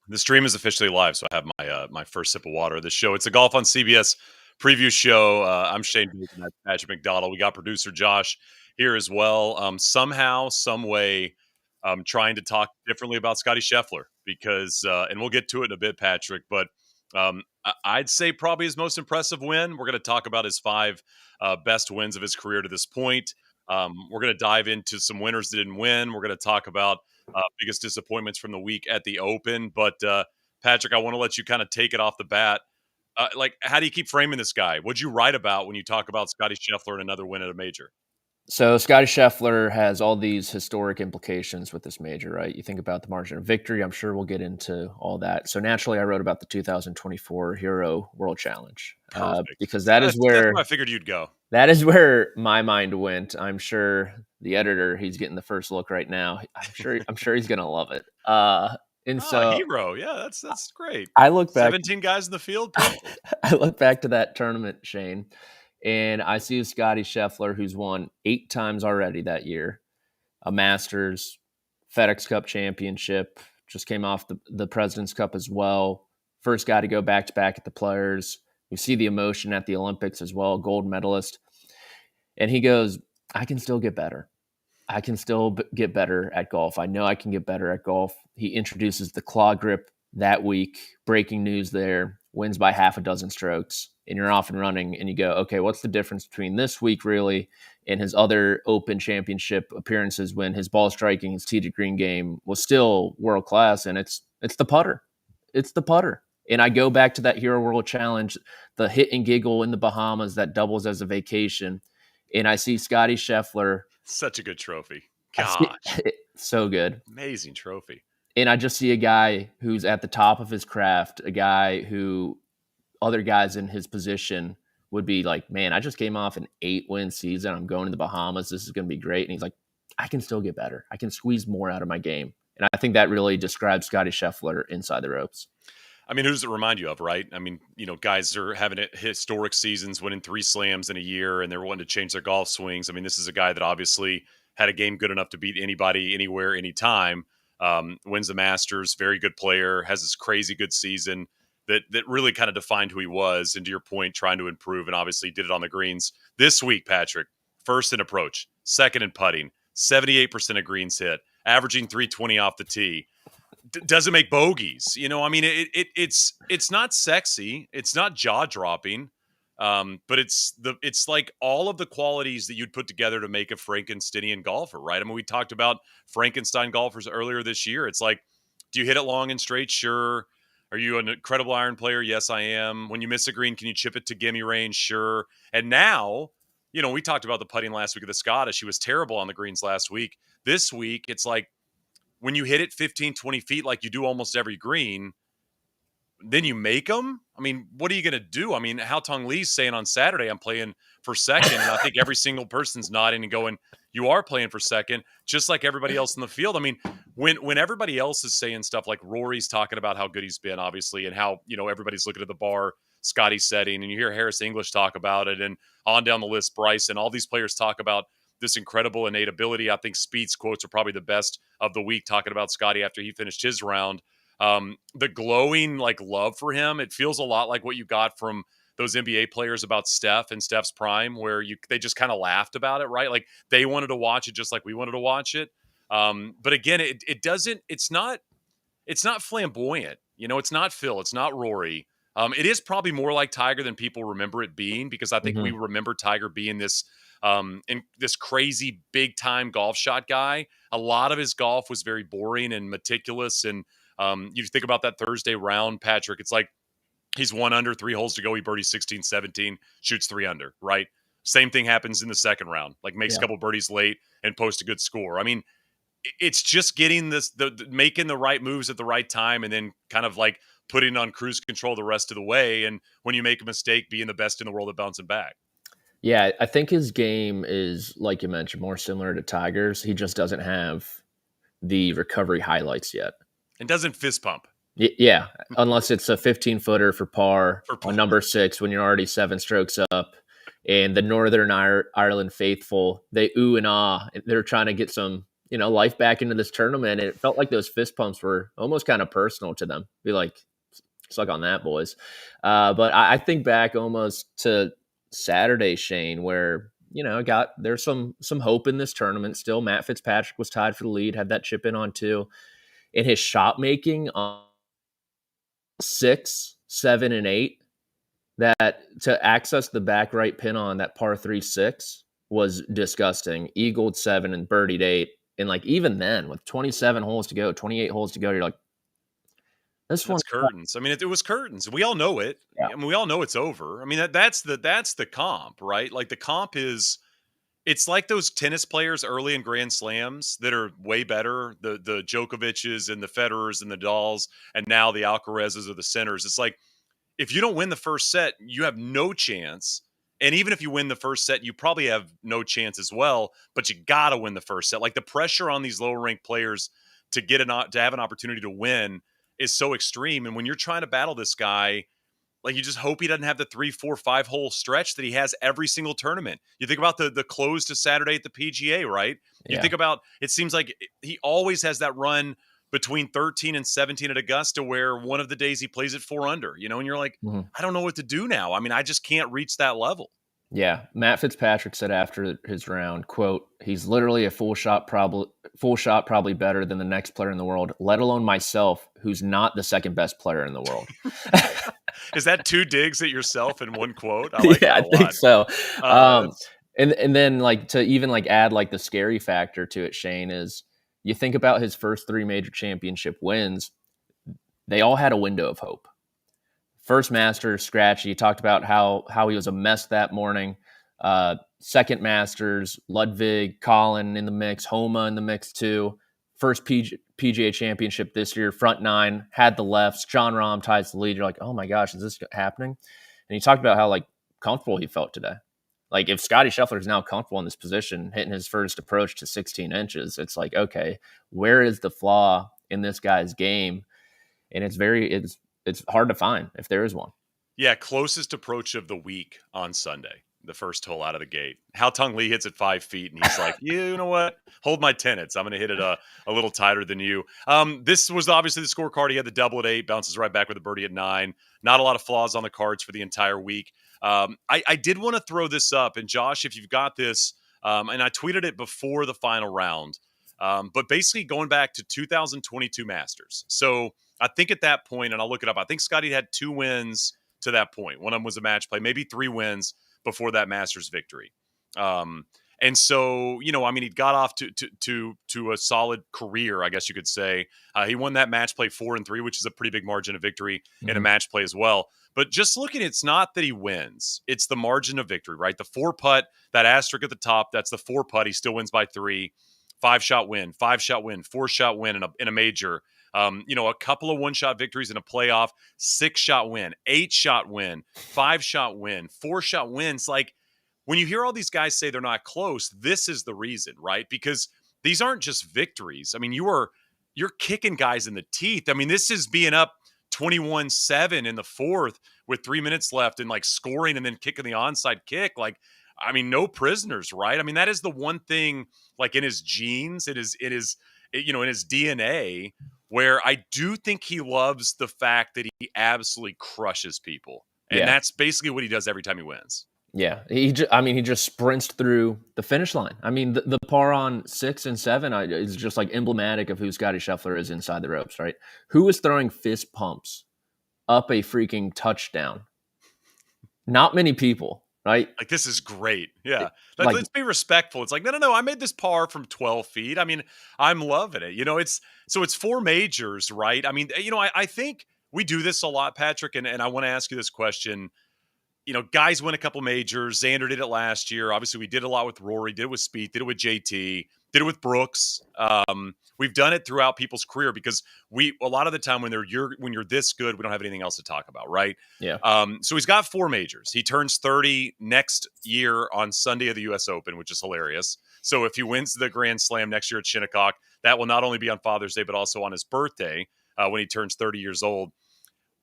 The stream is officially live, so I have my first sip of water of this show. It's a Golf on CBS Preview Show. I'm Shane Bacon and Patrick McDonald. We got producer Josh here as well. Somehow, some way, trying to talk differently about Scottie Scheffler because, and we'll get to it in a bit, Patrick. But I'd say probably his most impressive win. We're going to talk about his five best wins of his career to this point. We're going to dive into some winners that didn't win. We're going to talk about biggest disappointments from the week at the Open. But Patrick, I want to let you kind of take it off the bat. How do you keep framing this guy? What'd you write about when you talk about Scottie Scheffler and another win at a major? So Scottie Scheffler has all these historic implications with this major, right? You think about the margin of victory. I'm sure we'll get into all that. So naturally, I wrote about the 2024 Hero World Challenge because that's where I figured you'd go. That is where my mind went. I'm sure the editor, he's getting the first look right now. I'm sure he's gonna love it. Hero, yeah, that's great. I look back, 17 guys in the field. I look back to that tournament, Shane, and I see a Scottie Scheffler who's won 8 times already that year, a Masters, FedEx Cup championship, just came off the President's Cup as well. First guy to go back-to-back at the Players. You see the emotion at the Olympics as well, gold medalist. And he goes, I can still get better. I can still get better at golf. I know I can get better at golf. He introduces the claw grip that week. Breaking news there. Wins by half a dozen strokes. And you're off and running. And you go, okay, what's the difference between this week really and his other Open Championship appearances when his ball striking, his tee to green game was still world class? And it's the putter. It's the putter. And I go back to that Hero World Challenge, the hit and giggle in the Bahamas that doubles as a vacation. And I see Scottie Scheffler. Such a good trophy. Gosh. So good. Amazing trophy. And I just see a guy who's at the top of his craft, a guy who other guys in his position would be like, man, I just came off an 8-win season. I'm going to the Bahamas. This is going to be great. And he's like, I can still get better. I can squeeze more out of my game. And I think that really describes Scottie Scheffler inside the ropes. I mean, who does it remind you of, right? I mean, guys are having historic seasons, winning 3 slams in a year, and they're wanting to change their golf swings. I mean, this is a guy that obviously had a game good enough to beat anybody, anywhere, anytime, wins the Masters, very good player, has this crazy good season that really kind of defined who he was, and to your point, trying to improve, and obviously did it on the greens. This week, Patrick, first in approach, second in putting, 78% of greens hit, averaging 320 off the tee. Doesn't make bogeys, I mean, it's not sexy, it's not jaw dropping, but it's like all of the qualities that you'd put together to make a Frankensteinian golfer, right? I mean, we talked about Frankenstein golfers earlier this year. It's like, do you hit it long and straight? Sure. Are you an incredible iron player? Yes, I am. When you miss a green, can you chip it to gimme range? Sure. And now, we talked about the putting last week of the Scottish. He was terrible on the greens last week. This week, it's like, when you hit it 15, 20 feet like you do almost every green, then you make them? I mean, what are you going to do? I mean, Hao Tong Lee's saying on Saturday, I'm playing for second, and I think every single person's nodding and going, you are playing for second, just like everybody else in the field. I mean, when everybody else is saying stuff like Rory's talking about how good he's been, obviously, and how, everybody's looking at the bar Scottie setting, and you hear Harris English talk about it, and on down the list, Bryson, all these players talk about this incredible innate ability. I think Speed's quotes are probably the best of the week, talking about Scottie after he finished his round. The glowing love for him, it feels a lot like what you got from those NBA players about Steph and Steph's prime, where they just kind of laughed about it, right? Like they wanted to watch it just like we wanted to watch it. But again, it's not flamboyant. It's not Phil, it's not Rory. It is probably more like Tiger than people remember it being, because I think we remember Tiger being this crazy big time golf shot guy. A lot of his golf was very boring and meticulous. And you think about that Thursday round, Patrick, it's like he's 1 under, 3 holes to go. He birdies 16, 17, shoots 3 under, right? Same thing happens in the second round, makes a couple birdies late and posts a good score. I mean, it's just getting making the right moves at the right time, and then kind of putting on cruise control the rest of the way. And when you make a mistake, being the best in the world at bouncing back. Yeah, I think his game is, like you mentioned, more similar to Tiger's. He just doesn't have the recovery highlights yet. And doesn't fist pump. Yeah, unless it's a 15-footer for par on number 6 when you're already 7 strokes up. And the Northern Ireland faithful, they ooh and ah. They're trying to get some, life back into this tournament. And it felt like those fist pumps were almost kind of personal to them. Be like, suck on that, boys. But I think back almost to Saturday, Shane, where there's some hope in this tournament still. Matt Fitzpatrick was tied for the lead, had that chip in on 2, and his shot making on 6, 7, and 8, that to access the back right pin on that par 3-6 was disgusting. Eagled 7 and birdied 8, and like even then, with 27 holes to go, 28 holes to go, you're like, this one's curtains. I mean, it was curtains. We all know it. Yeah. I mean, we all know it's over. I mean, that's the comp, right? Like the comp is, it's like those tennis players early in Grand Slams that are way better. The Djokovic's and the Federers and the Nadals, and now the Alcarazes or the Sinners. It's like, if you don't win the first set, you have no chance. And even if you win the first set, you probably have no chance as well. But you gotta win the first set. Like the pressure on these lower ranked players to have an opportunity to win is so extreme. And when you're trying to battle this guy, like you just hope he doesn't have the 3, 4, 5 hole stretch that he has every single tournament. You think about the close to Saturday at the PGA, right? You think about, it seems like he always has that run between 13 and 17 at Augusta where one of the days he plays at 4 under, and you're like, I don't know what to do now. I mean, I just can't reach that level. Yeah. Matt Fitzpatrick said after his round, quote, he's literally a full shot probably better than the next player in the world, let alone myself, who's not the second best player in the world. Is that 2 digs at yourself in one quote? I like that a lot. I think so. And then like to even like add like the scary factor to it, Shane, is you think about his first 3 major championship wins, they all had a window of hope. First Masters, scratchy. He talked about how he was a mess that morning. Second Masters, Ludwig, Collin in the mix, Homa in the mix too. First PGA Championship this year, front 9, had the lefts. Jon Rahm ties the lead. You're like, oh my gosh, is this happening? And he talked about how like comfortable he felt today. Like if Scottie Scheffler is now comfortable in this position, hitting his first approach to 16 inches, it's like, okay, where is the flaw in this guy's game? And it's hard to find if there is one. Yeah, closest approach of the week on Sunday, the first hole out of the gate. Hao Tong Lee hits it 5 feet, and he's like, you know what? Hold my tenets. I'm going to hit it a little tighter than you. This was obviously the scorecard. He had the double at 8, bounces right back with a birdie at 9. Not a lot of flaws on the cards for the entire week. I did want to throw this up, and Josh, if you've got this, and I tweeted it before the final round, but basically going back to 2022 Masters. So I think at that point, and I'll look it up, I think Scottie had 2 wins to that point. One of them was a match play, maybe 3 wins before that Masters victory. And so, I mean, he got off to a solid career, I guess you could say. He won that match play 4-3, which is a pretty big margin of victory in a match play as well. But just looking, it's not that he wins. It's the margin of victory, right? The 4-putt, that asterisk at the top, that's the 4-putt. He still wins by 3. 5-shot win, 5-shot win, 4-shot win in a major. A couple of 1-shot victories in a playoff, 6-shot win, 8-shot win, 5-shot win, 4-shot wins. Like when you hear all these guys say they're not close, this is the reason, right? Because these aren't just victories. I mean, you're kicking guys in the teeth. I mean, this is being up 21-7 in the 4th with 3 minutes left and like scoring and then kicking the onside kick. Like, I mean, no prisoners, right? I mean, that is the one thing like in his genes, in his DNA, where I do think he loves the fact that he absolutely crushes people. And that's basically what he does every time he wins. Yeah. He just sprints through the finish line. I mean, the par on 6 and 7 is just like emblematic of who Scottie Scheffler is inside the ropes, right? Who is throwing fist pumps up a freaking touchdown? Not many people. Right? Like, this is great. Yeah. Like, let's be respectful. It's like, no. I made this par from 12 feet. I mean, I'm loving it. It's 4 majors, right? I mean, I think we do this a lot, Patrick, and I want to ask you this question. Guys win a couple majors. Xander did it last year. Obviously, we did a lot with Rory, did it with Spieth, did it with JT, did it with Brooks. We've done it throughout people's career because a lot of the time when you're this good, we don't have anything else to talk about, right? Yeah. So he's got 4 majors. He turns 30 next year on Sunday of the U.S. Open, which is hilarious. So if he wins the Grand Slam next year at Shinnecock, that will not only be on Father's Day but also on his birthday when he turns 30 years old.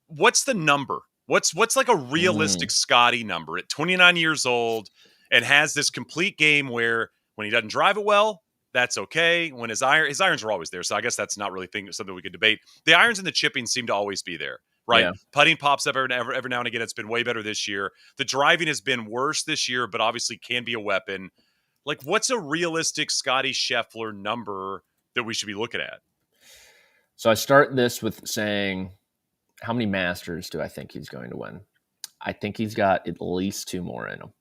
What's the number? What's like a realistic Scottie number at 29 years old and has this complete game where when he doesn't drive it well, that's okay. When his irons are always there, so I guess that's not really something we could debate. The irons and the chipping seem to always be there, right? Yeah. Putting pops up every now and again. It's been way better this year. The driving has been worse this year, but obviously can be a weapon. Like, what's a realistic Scottie Scheffler number that we should be looking at? So I start this with saying, how many Masters do I think he's going to win? I think he's got at least 2 more in him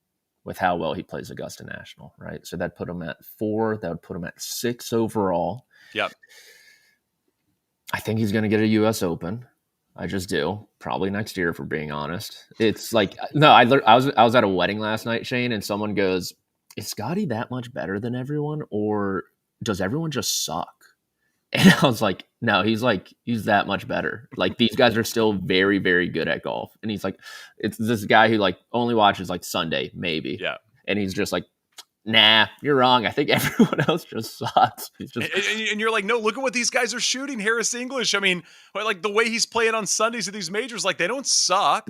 with how well he plays Augusta National, right? So that'd put him at 4. That would put him at 6 overall. Yep. I think he's going to get a U.S. Open. I just do. Probably next year, if we're being honest. It's like, no, I was at a wedding last night, Shane, and someone goes, is Scottie that much better than everyone, or does everyone just suck? And I was like, no, he's that much better. Like, these guys are still very, very good at golf. And he's like, it's this guy who like only watches like Sunday, maybe. Yeah. And he's just like, nah, you're wrong. I think everyone else just sucks. He's just, and you're like, no, look at what these guys are shooting. Harris English. I mean, like the way he's playing on Sundays at these majors, like they don't suck.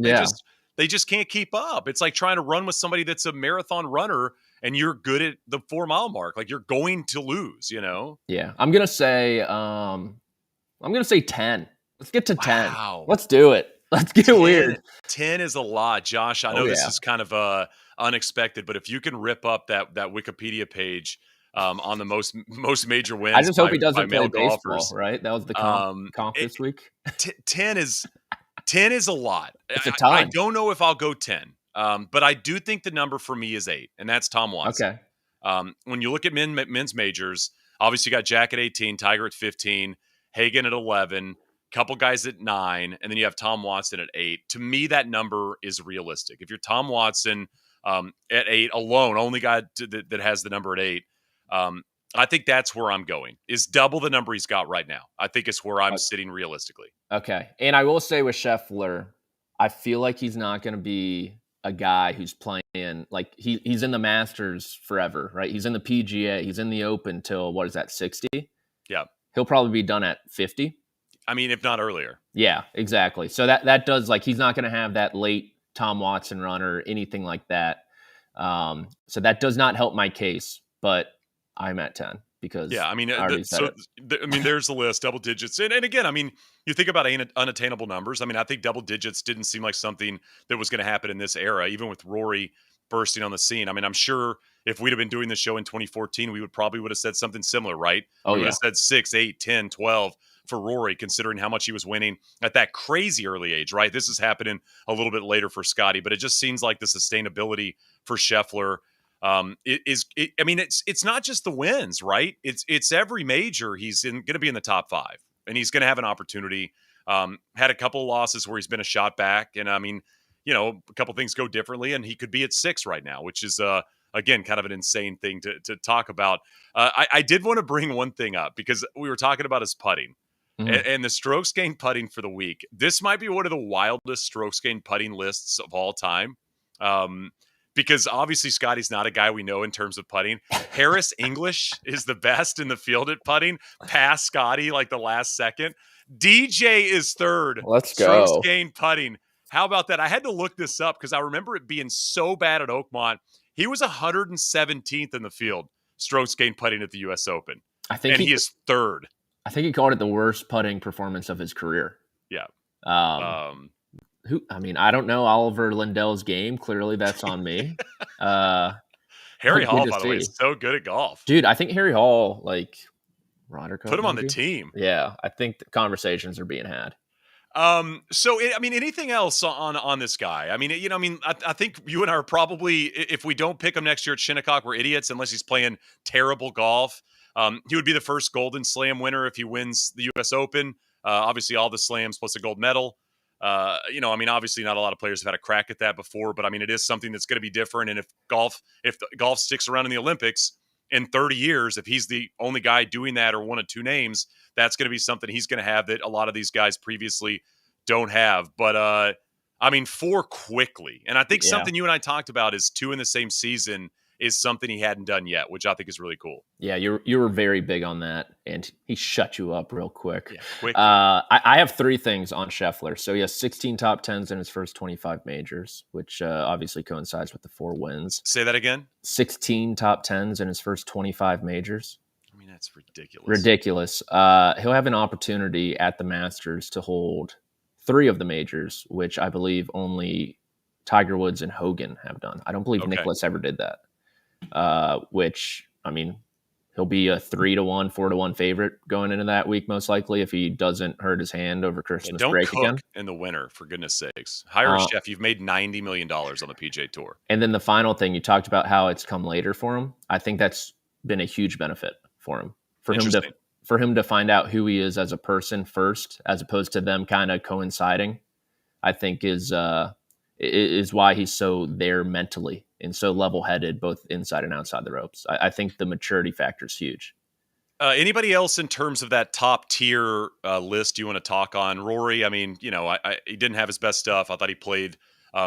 They just can't keep up. It's like trying to run with somebody that's a marathon runner and you're good at the 4 mile mark. Like you're going to lose, you know? Yeah. I'm going to say 10. Let's get to 10. Wow. Let's do it. Let's get 10, weird. 10 is a lot, Josh. I know this is kind of unexpected, but if you can rip up that Wikipedia page on the most major wins, I just hope he doesn't play baseball. Golfers, right? That was the comp this week. 10 is a lot. It's a ton. I don't know if I'll go 10, but I do think the number for me is 8, and that's Tom Watson. Okay. When you look at men's majors, obviously you got Jack at 18, Tiger at 15, Hagen at 11. Couple guys at 9, and then you have Tom Watson at 8. To me, that number is realistic. If you're Tom Watson at 8 alone, only guy that has the number at 8, I think that's where I'm going, is double the number he's got right now. I think it's where I'm sitting realistically. Okay. And I will say with Scheffler, I feel like he's not going to be a guy who's playing, like he's in the Masters forever, right? He's in the PGA. He's in the Open till, 60? Yeah. He'll probably be done at 50. I mean, if not earlier. Yeah, exactly. So that does, like, he's not going to have that late Tom Watson run or anything like that. So that does not help my case, but I'm at 10 because I mean, I there's the list, double digits. And again, I mean, you think about unattainable numbers. I mean, I think double digits didn't seem like something that was going to happen in this era, even with Rory bursting on the scene. I mean, I'm sure if we'd have been doing the show in 2014, we would have said something similar, right? We would have said 6, 8, 10, 12 for Rory, considering how much he was winning at that crazy early age, right? This is happening a little bit later for Scottie, but it just seems like the sustainability for Scheffler it's not just the wins, right? It's every major he's going to be in the top 5, and he's going to have an opportunity. Had a couple of losses where he's been a shot back, and I mean, you know, a couple things go differently, and he could be at 6 right now, which is again kind of an insane thing to talk about. I did want to bring one thing up because we were talking about his putting. And the strokes gained putting for the week. This might be one of the wildest strokes gained putting lists of all time. Because obviously Scottie's not a guy we know in terms of putting. Harris English is the best in the field at putting, past Scottie like the last second. DJ is 3rd. Let's go. Strokes gained putting. How about that? I had to look this up because I remember it being so bad at Oakmont. He was 117th in the field, strokes gained putting at the U.S. Open. He is 3rd. I think he called it the worst putting performance of his career. Yeah. I don't know Oliver Lindell's game. Clearly that's on me. Harry Hall, by the way, is so good at golf. Dude, I think Harry Hall, like, Ryder Cup, put him on the team. Yeah, I think the conversations are being had. Anything else on this guy? I mean, I think you and I are probably, if we don't pick him next year at Shinnecock, we're idiots unless he's playing terrible golf. He would be the first Golden Slam winner if he wins the U.S. Open. Obviously, all the slams plus a gold medal. Obviously, not a lot of players have had a crack at that before, but I mean, it is something that's going to be different. And if golf sticks around in the Olympics in 30 years, if he's the only guy doing that or one of 2 names, that's going to be something he's going to have that a lot of these guys previously don't have. But 4 quickly, and I think something you and I talked about is 2 in the same season is something he hadn't done yet, which I think is really cool. Yeah, you were very big on that, and he shut you up real quick. Yeah, quick. I have 3 things on Scheffler. So he has 16 top 10s in his first 25 majors, which obviously coincides with the 4 wins. Say that again? 16 top 10s in his first 25 majors. That's ridiculous. Ridiculous. He'll have an opportunity at the Masters to hold 3 of the majors, which I believe only Tiger Woods and Hogan have done. I don't believe Nicklaus ever did that. Which, I mean, he'll be a 3-1, 4-1 favorite going into that week, most likely, if he doesn't hurt his hand over Christmas break again. Don't cook in the winter, for goodness sakes. Hire a chef. You've made $90 million on the PGA Tour. And then the final thing, you talked about how it's come later for him. I think that's been a huge benefit for him. For him to find out who he is as a person first, as opposed to them kind of coinciding, I think is why he's so there mentally and so level-headed, both inside and outside the ropes. I think the maturity factor is huge. Anybody else in terms of that top tier list you want to talk on? Rory, I mean, he didn't have his best stuff. I thought he played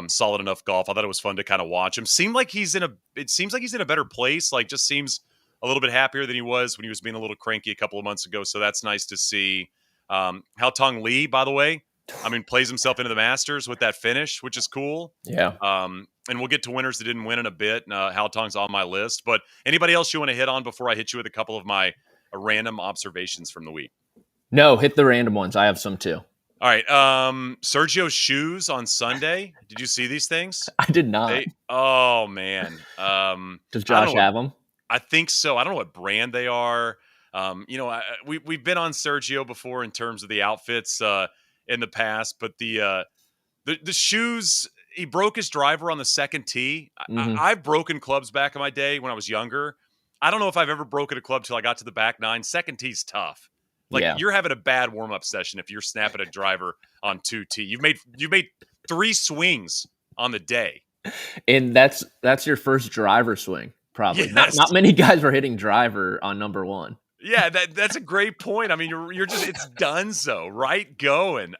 solid enough golf. I thought it was fun to kind of watch him. It seems like he's in a better place. Like, just seems a little bit happier than he was when he was being a little cranky a couple of months ago. So that's nice to see. Hao Tong Lee, by the way, I mean, plays himself into the Masters with that finish, which is cool. Yeah. And we'll get to winners that didn't win in a bit. Hao Tong's on my list. But anybody else you want to hit on before I hit you with a couple of my random observations from the week? No, hit the random ones. I have some too. All right. Sergio's shoes on Sunday. Did you see these things? I did not. Oh, man. Does Josh have them? I think so. I don't know what brand they are. We've been on Sergio before in terms of the outfits in the past, but the shoes, he broke his driver on the second tee. Mm-hmm. I've broken clubs back in my day when I was younger. I don't know if I've ever broken a club till I got to the back nine. Second tee's tough. You're having a bad warm-up session if you're snapping a driver on 2T. You've made 3 swings on the day. And that's your first driver swing, probably. Yes. Not many guys were hitting driver on number 1. Yeah, that's a great point. I mean, you're just, it's done so, right? Going.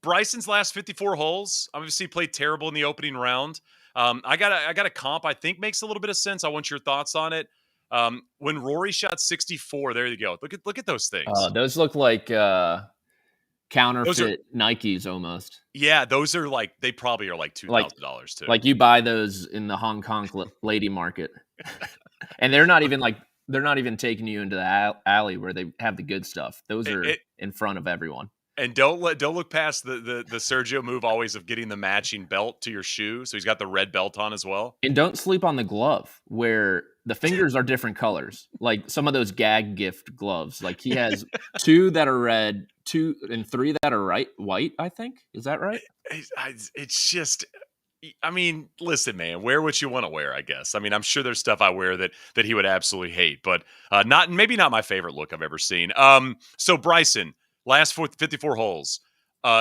Bryson's last 54 holes, obviously played terrible in the opening round. I got a comp I think makes a little bit of sense. I want your thoughts on it. When Rory shot 64, there you go. Look at those things. Those look like counterfeit Nikes almost. Yeah, those are they probably are like $2,000 too. Like you buy those in the Hong Kong lady market, and they're not even taking you into the alley where they have the good stuff. Those are in front of everyone. And don't look past the Sergio move always of getting the matching belt to your shoe. So he's got the red belt on as well. And don't sleep on the glove where the fingers are different colors. Like some of those gag gift gloves. Like he has 2 that are red, 2 and 3 that are white, I think. Is that right? It's just, I mean, listen, man, wear what you want to wear, I guess. I mean, I'm sure there's stuff I wear that he would absolutely hate, but maybe not my favorite look I've ever seen. So Bryson, last 54 holes.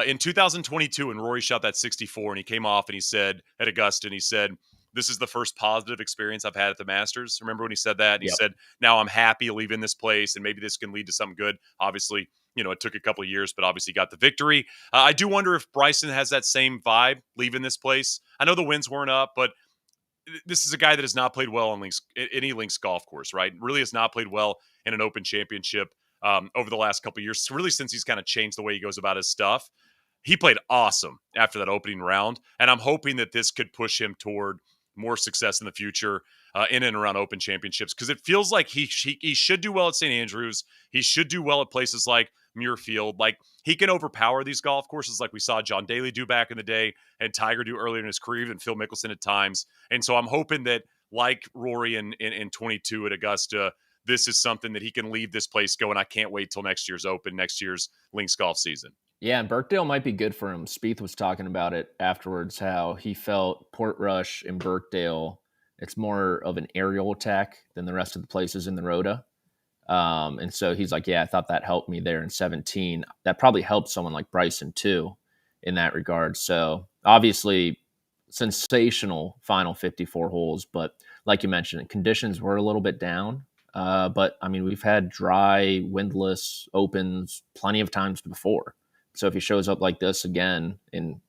In 2022, when Rory shot that 64, and he came off and he said at Augusta, and he said, "This is the first positive experience I've had at the Masters." Remember when he said that? And he said, "Now I'm happy leaving this place, and maybe this can lead to something good." Obviously, it took a couple of years, but obviously got the victory. I do wonder if Bryson has that same vibe leaving this place. I know the wins weren't up, but this is a guy that has not played well on any links golf course, right? Really has not played well in an Open Championship. Over the last couple of years, really since he's kind of changed the way he goes about his stuff. He played awesome after that opening round, and I'm hoping that this could push him toward more success in the future in and around Open Championships, because it feels like he should do well at St. Andrews. He should do well at places like Muirfield. Like, he can overpower these golf courses like we saw John Daly do back in the day and Tiger do earlier in his career, even Phil Mickelson at times. And so I'm hoping that, like Rory in 22 at Augusta, this is something that he can leave this place going. I can't wait till next year's Open, next year's links golf season. Yeah, and Birkdale might be good for him. Spieth was talking about it afterwards, how he felt Portrush and Birkdale, it's more of an aerial attack than the rest of the places in the Rota. And so he's like, yeah, I thought that helped me there in 17. That probably helped someone like Bryson too in that regard. So obviously sensational final 54 holes, but like you mentioned, conditions were a little bit down. But I mean, we've had dry, windless Opens plenty of times before. So if he shows up like this again and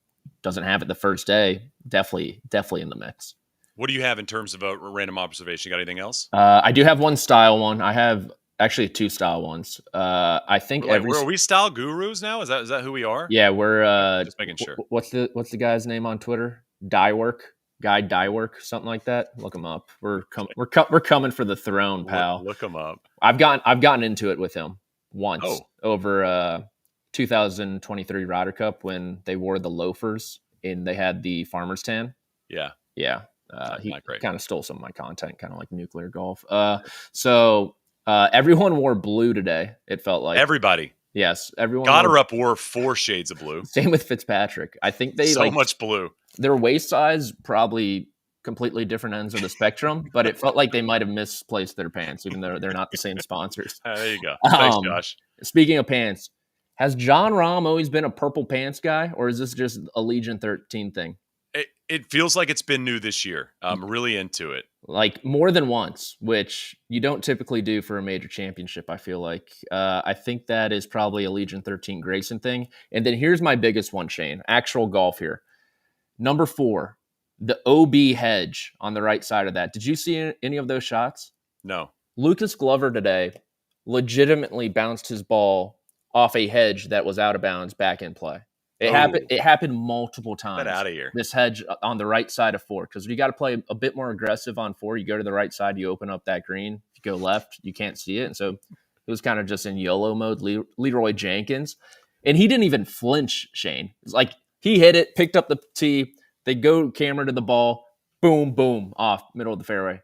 doesn't have it the first day, definitely in the mix. What do you have in terms of a random observation? You got anything else? I do have one style one. I have actually 2 style ones. I think are we style gurus now? Is that who we are? Yeah, we're just making sure. What's the guy's name on Twitter? Dye Work. Guy Dyework, something like that. Look him up. We're coming for the throne, pal. Look him up. I've gotten into it with him once Oh. over 2023 Ryder Cup when they wore the loafers and they had the farmer's tan. Yeah. He kind of stole some of my content, kind of like nuclear golf. So everyone wore blue today. It felt like everybody. Yes, everyone. Goddard wore 4 shades of blue. Same with Fitzpatrick. I think they so much blue. Their waist size probably completely different ends of the spectrum, but it felt like they might have misplaced their pants, even though they're not the same sponsors. There you go. Thanks, Josh. Speaking of pants, has John Rahm always been a purple pants guy, or is this just a Legion 13 thing? It feels like it's been new this year. I'm really into it. Like more than once, which you don't typically do for a major championship, I feel like. I think that is probably a Legion 13 Grayson thing. And then here's my biggest one, Shane. Actual golf here. Number 4, the OB hedge on the right side of that. Did you see any of those shots? No. Lucas Glover today legitimately bounced his ball off a hedge that was out of bounds back in play. It happened multiple times. Get out of here. This hedge on the right side of 4, because you got to play a bit more aggressive on 4. You go to the right side, you open up that green. If you go left, you can't see it. And so it was kind of just in YOLO mode, Leroy Jenkins. And he didn't even flinch, Shane. It's like he hit it, picked up the tee. They go camera to the ball. Boom, boom, off middle of the fairway.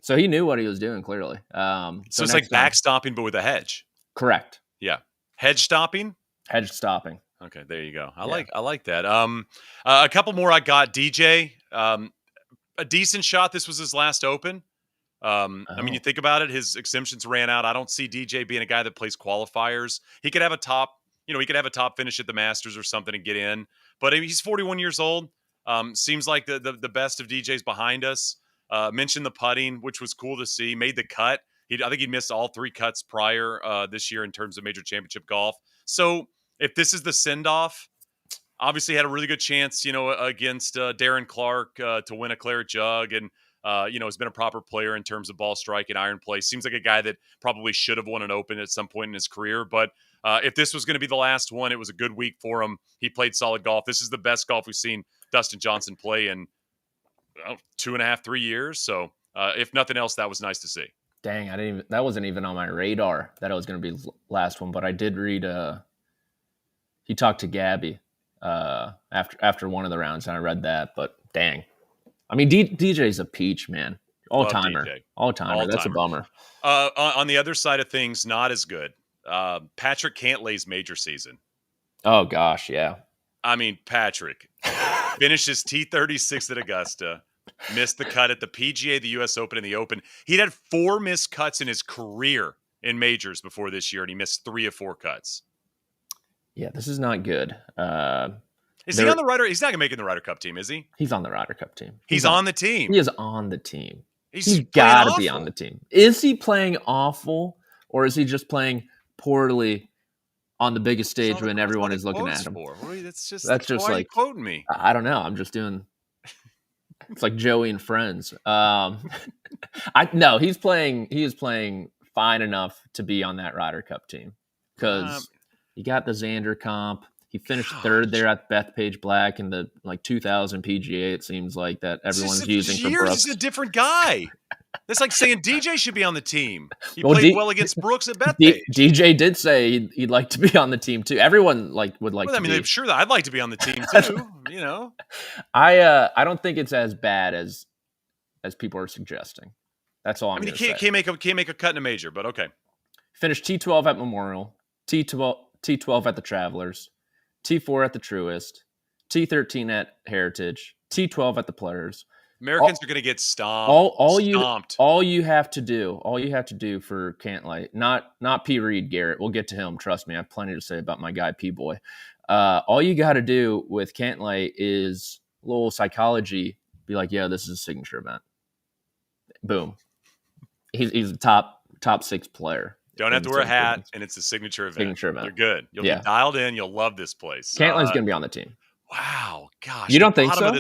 So he knew what he was doing, clearly. So it's like backstopping, but with a hedge. Correct. Yeah. Hedge stopping? Hedge stopping. Okay, there you go. I like that. A couple more I got. DJ, a decent shot. This was his last Open. I mean, you think about it, his exemptions ran out. I don't see DJ being a guy that plays qualifiers. He could have a top finish at the Masters or something and get in. But he's 41 years old. Seems like the best of DJ's behind us. Mentioned the putting, which was cool to see. Made the cut. I think he missed all 3 cuts prior this year in terms of major championship golf. So if this is the send-off, obviously had a really good chance, against Darren Clark to win a Claret Jug, and has been a proper player in terms of ball strike and iron play. Seems like a guy that probably should have won an Open at some point in his career. But if this was going to be the last one, it was a good week for him. He played solid golf. This is the best golf we've seen Dustin Johnson play in 2.5, 3 years. So if nothing else, that was nice to see. Dang, that wasn't even on my radar that it was going to be the last one. But I did read. He talked to Gabby after one of the rounds, and I read that. But dang, I mean, DJ's a peach, man. All timer. That's a bummer. On the other side of things, not as good. Patrick Cantlay's major season. Oh gosh, yeah. I mean, Patrick finishes T36 at Augusta, missed the cut at the PGA, the U.S. Open, and the Open. He'd had 4 missed cuts in his career in majors before this year, and he missed 3 of 4 cuts. Yeah, this is not good. Is he on the Ryder? He's not going to make it in the Ryder Cup team, is he? He's on the Ryder Cup team. He's on the team. He is on the team. He's got to be on the team. Is he playing awful, or is he just playing poorly on the biggest stage when everyone is looking at him? That's just why like quoting me. I don't know. I'm just doing. It's like Joey and Friends. No, he is playing fine enough to be on that Ryder Cup team because he got the Xander comp. He finished 3rd there at Bethpage Black in the 2000 PGA. It seems like that everyone's using for Brooks. He's a different guy. That's like saying DJ should be on the team. He played well against Brooks at Bethpage. DJ did say he'd like to be on the team too. Everyone would like. Well, to be. I'm sure that I'd like to be on the team too. I don't think it's as bad as people are suggesting. That's all I'm going to say. Can't make a cut in a major, but okay. Finished T12 at Memorial, T12 at the Travelers, T4 at the Truist, T13 at Heritage, T12 at the Players. Americans are going to get stomped. All you have to do for Cantlay, not P. Reed Garrett. We'll get to him. Trust me, I have plenty to say about my guy P. Boy. All you got to do with Cantlay is a little psychology. Be like, yeah, this is a signature event. Boom. He's a top 6 player. Don't have to wear a hat, and it's a signature event. They're good. You'll be dialed in. You'll love this place. Cantlay's going to be on the team. Wow, gosh. You don't think so?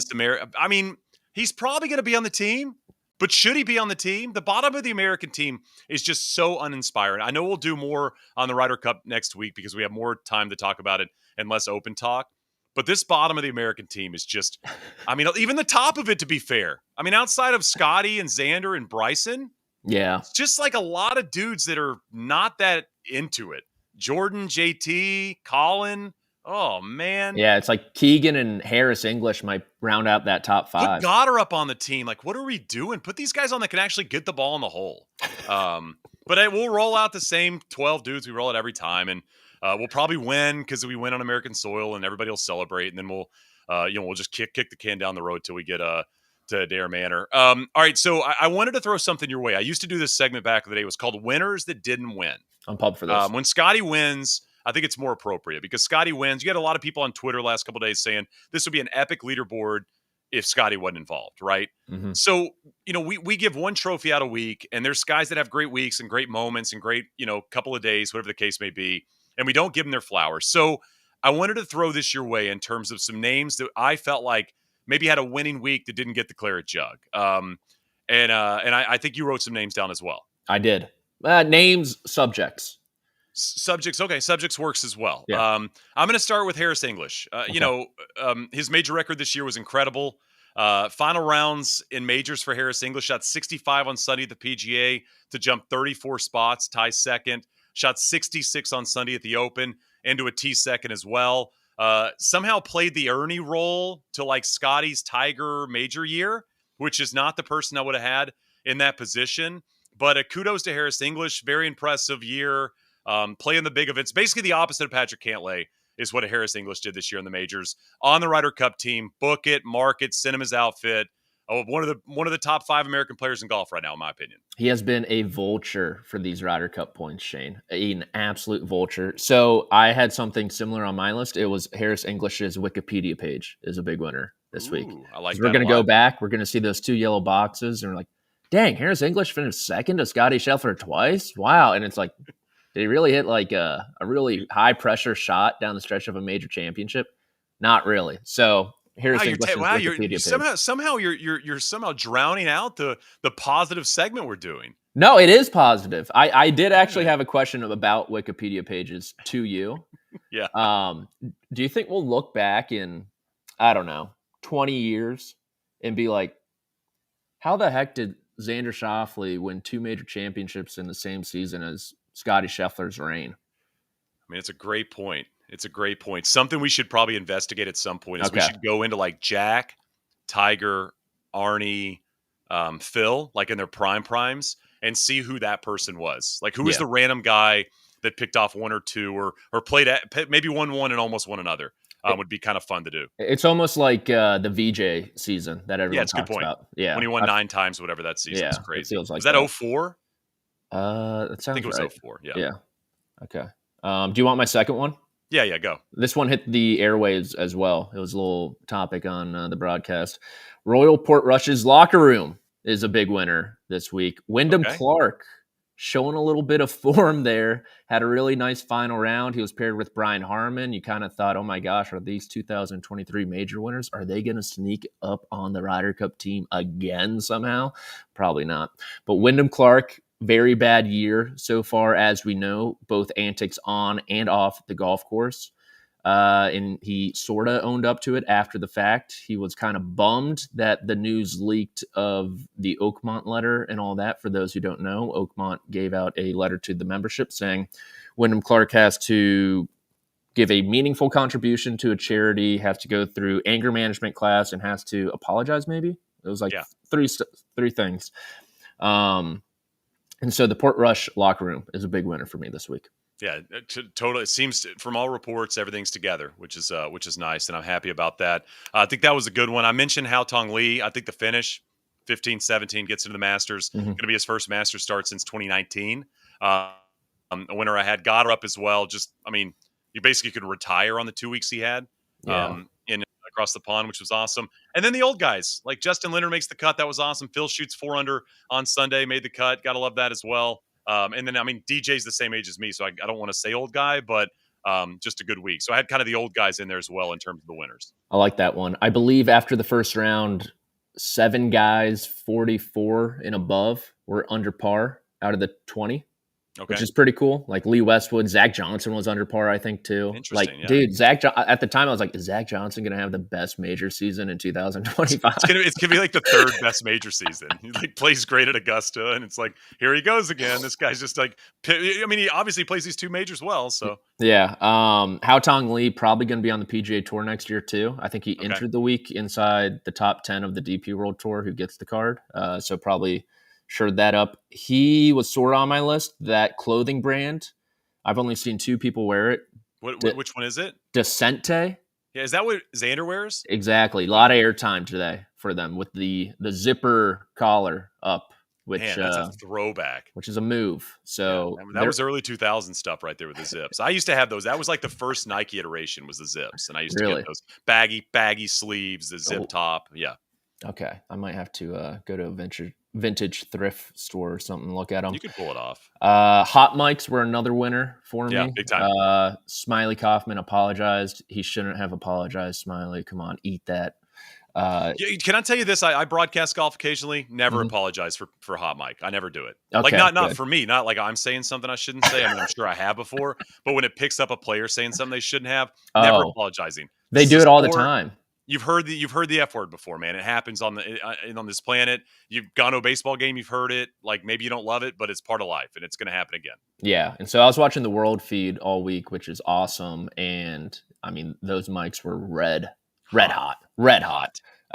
I mean, he's probably going to be on the team, but should he be on the team? The bottom of the American team is just so uninspiring. I know we'll do more on the Ryder Cup next week because we have more time to talk about it and less open talk. But this bottom of the American team is just, I mean, even the top of it, to be fair. I mean, outside of Scottie and Xander and Bryson, Yeah. it's just like a lot of dudes that are not that into it. Jordan, JT, Colin. Oh, man. Yeah, it's like Keegan and Harris English might round out that top Put five. Goddard up on the team. Like, what are we doing? Put these guys on that can actually get the ball in the hole. But we'll roll out the same 12 dudes. We roll it every time. And we'll probably win because we win on American soil and everybody will celebrate. And then we'll just kick the can down the road till we get to Adair Manor. All right. So I wanted to throw something your way. I used to do this segment back in the day. It was called Winners That Didn't Win. I'm pumped for this. When Scottie wins, I think it's more appropriate because Scottie wins. You had a lot of people on Twitter last couple of days saying this would be an epic leaderboard if Scottie wasn't involved, right? Mm-hmm. So, we give one trophy out a week, and there's guys that have great weeks and great moments and great, couple of days, whatever the case may be, and we don't give them their flowers. So I wanted to throw this your way in terms of some names that I felt like maybe had a winning week that didn't get the claret jug. And I think you wrote some names down as well. I did. Names, subjects. Subjects. Okay. Subjects works as well. Yeah. I'm going to start with Harris English. Okay. His major record this year was incredible. Final rounds in majors for Harris English, shot 65 on Sunday at the PGA to jump 34 spots, tie second, shot 66 on Sunday at the Open into a T second as well. Somehow played the Ernie role to like Scottie's Tiger major year, which is not the person I would have had in that position. But kudos to Harris English. Very impressive year. Playing the big events, basically the opposite of Patrick Cantlay is what Harris English did this year in the majors on the Ryder Cup team. Book it, mark it, send him his outfit. One of the top 5 American players in golf right now, in my opinion. He has been a vulture for these Ryder Cup points, Shane. An absolute vulture. So I had something similar on my list. It was Harris English's Wikipedia page is a big winner this week. I like that. We're going to go back. We're going to see those 2 yellow boxes, and we're like, dang, Harris English finished second to Scottie Scheffler twice. Wow. And it's like, did he really hit like a really high pressure shot down the stretch of a major championship? Not really. So here's somehow you're somehow drowning out the positive segment we're doing. No, it is positive. I did actually have a question about Wikipedia pages to you. Yeah. Do you think we'll look back in, I don't know, 20 years and be like, how the heck did Xander Schauffele win 2 major championships in the same season as Scottie Scheffler's reign? I mean, it's a great point. Something we should probably investigate at some point is we should go into like Jack, Tiger, Arnie, Phil, like in their primes, and see who that person was. Like, who was the random guy that picked off 1 or 2 or played at maybe won one and almost won another. Would be kind of fun to do. It's almost like the VJ season that everyone talks about. Yeah, when he won 9 times, whatever that season is crazy. It feels like was that 04? That sounds right. I think it was 04. Yeah. Okay. Do you want my second one? Yeah, go. This one hit the airwaves as well. It was a little topic on the broadcast. Royal Portrush's locker room is a big winner this week. Wyndham Clark showing a little bit of form there. Had a really nice final round. He was paired with Brian Harman. You kind of thought, oh my gosh, are these 2023 major winners? Are they going to sneak up on the Ryder Cup team again somehow? Probably not. But Wyndham Clark, very bad year so far, as we know, both antics on and off the golf course. And he sort of owned up to it after the fact. He was kind of bummed that the news leaked of the Oakmont letter and all that. For those who don't know, Oakmont gave out a letter to the membership saying Wyndham Clark has to give a meaningful contribution to a charity, has to go through anger management class, and has to apologize maybe. It was like three things. And so the Portrush locker room is a big winner for me this week. Yeah, totally. It seems from all reports, everything's together, which is nice, and I'm happy about that. I think that was a good one. I mentioned Hao Tong Lee. I think the finish, 15-17, gets into the Masters. Going to be his first Masters start since 2019. A winner I had Goddard up as well. You basically could retire on the 2 weeks he had in across the pond, which was awesome. And then the old guys, like Justin Leonard makes the cut. That was awesome. Phil shoots 4 under on Sunday, made the cut. Got to love that as well. And then, DJ's the same age as me, so I don't want to say old guy, but just a good week. So I had kind of the old guys in there as well in terms of the winners. I like that one. I believe after the first round, 7 guys, 44 and above, were under par out of the 20. Okay. which is pretty cool. Like Lee Westwood, Zach Johnson was under par, I think, too. Interesting, Like, yeah. dude, at the time, I was like, is Zach Johnson going to have the best major season in 2025? It's gonna be like the third best major season. He like plays great at Augusta, and it's like, here he goes again. This guy's just like, I mean, he obviously plays these two majors well. So Yeah. Hao Tong Lee probably going to be on the PGA Tour next year, too. I think he okay, entered the week inside the top 10 of the DP World Tour who gets the card. So probably shored that up. He was sort of on my list. That clothing brand, I've only seen two people wear it. which one is it? Descente. Yeah, is that what Xander wears? Exactly. A lot of airtime today for them with the zipper collar up, which Man, that's a throwback. which is a move. So yeah, that was early 2000 stuff right there with the zips. I used to have those. That was like the first Nike iteration was the zips, and I used to get those baggy sleeves, the zip top. Yeah. Okay, I might have to go to a vintage thrift store or something and look at them. You could pull it off. Hot mics were another winner for me. Yeah, big time. Smiley Kaufman apologized. He shouldn't have apologized. Smiley, come on, eat that. Can I tell you this? I broadcast golf occasionally. Never apologize for hot mic. I never do it. Okay, like not for me. Not like I'm saying something I shouldn't say. I mean, I'm sure I have before. But when it picks up a player saying something they shouldn't have, never apologizing. They do it all the time. You've heard the F word before, man. It happens on this planet. You've gone to a baseball game, you've heard it. Like maybe you don't love it, but it's part of life, and it's going to happen again. Yeah, and so I was watching the World feed all week, which is awesome. And I mean, those mics were red hot.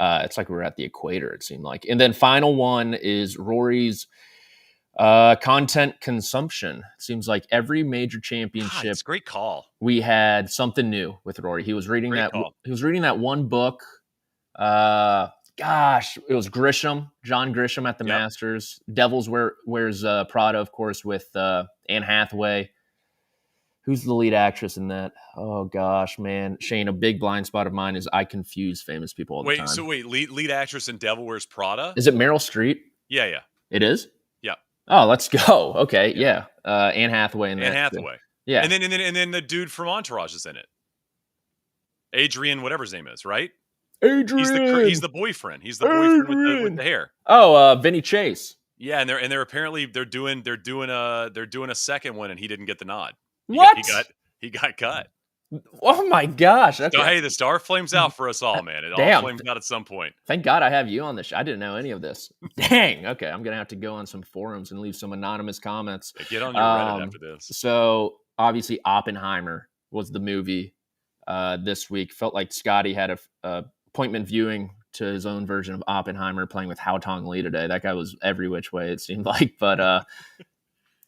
It's like we were at the equator, it seemed like. And then final one is Rory's content consumption. It seems like every major championship, it's a great call. We had something new with Rory. He was reading He was reading that one book. It was John Grisham at the Masters. Devils wears Prada, of course, with Anne Hathaway. Who's the lead actress in that? Oh gosh, man, Shane. A big blind spot of mine is I confuse famous people all the time. Lead actress in Devil Wears Prada. Is it Meryl Streep? Yeah. It is. Yeah. Oh, let's go. Okay, yeah. Anne Hathaway in that. Anne Hathaway. Yeah. And then the dude from Entourage is in it. Adrian, whatever his name is, right? Adrian. He's the boyfriend. He's the boyfriend with the hair. Oh, Vinny Chase. Yeah, and they're apparently they're doing a second one, and he didn't get the nod. He got cut. Oh my gosh! So hey, the star flames out for us all, man. It all flames out at some point. Thank God I have you on this show. I didn't know any of this. Dang. Okay, I'm gonna have to go on some forums and leave some anonymous comments. Get on your Reddit after this. So obviously, Oppenheimer was the movie this week. Felt like Scottie had a appointment viewing to his own version of Oppenheimer, playing with Hao Tong Lee today. That guy was every which way, it seemed like, but.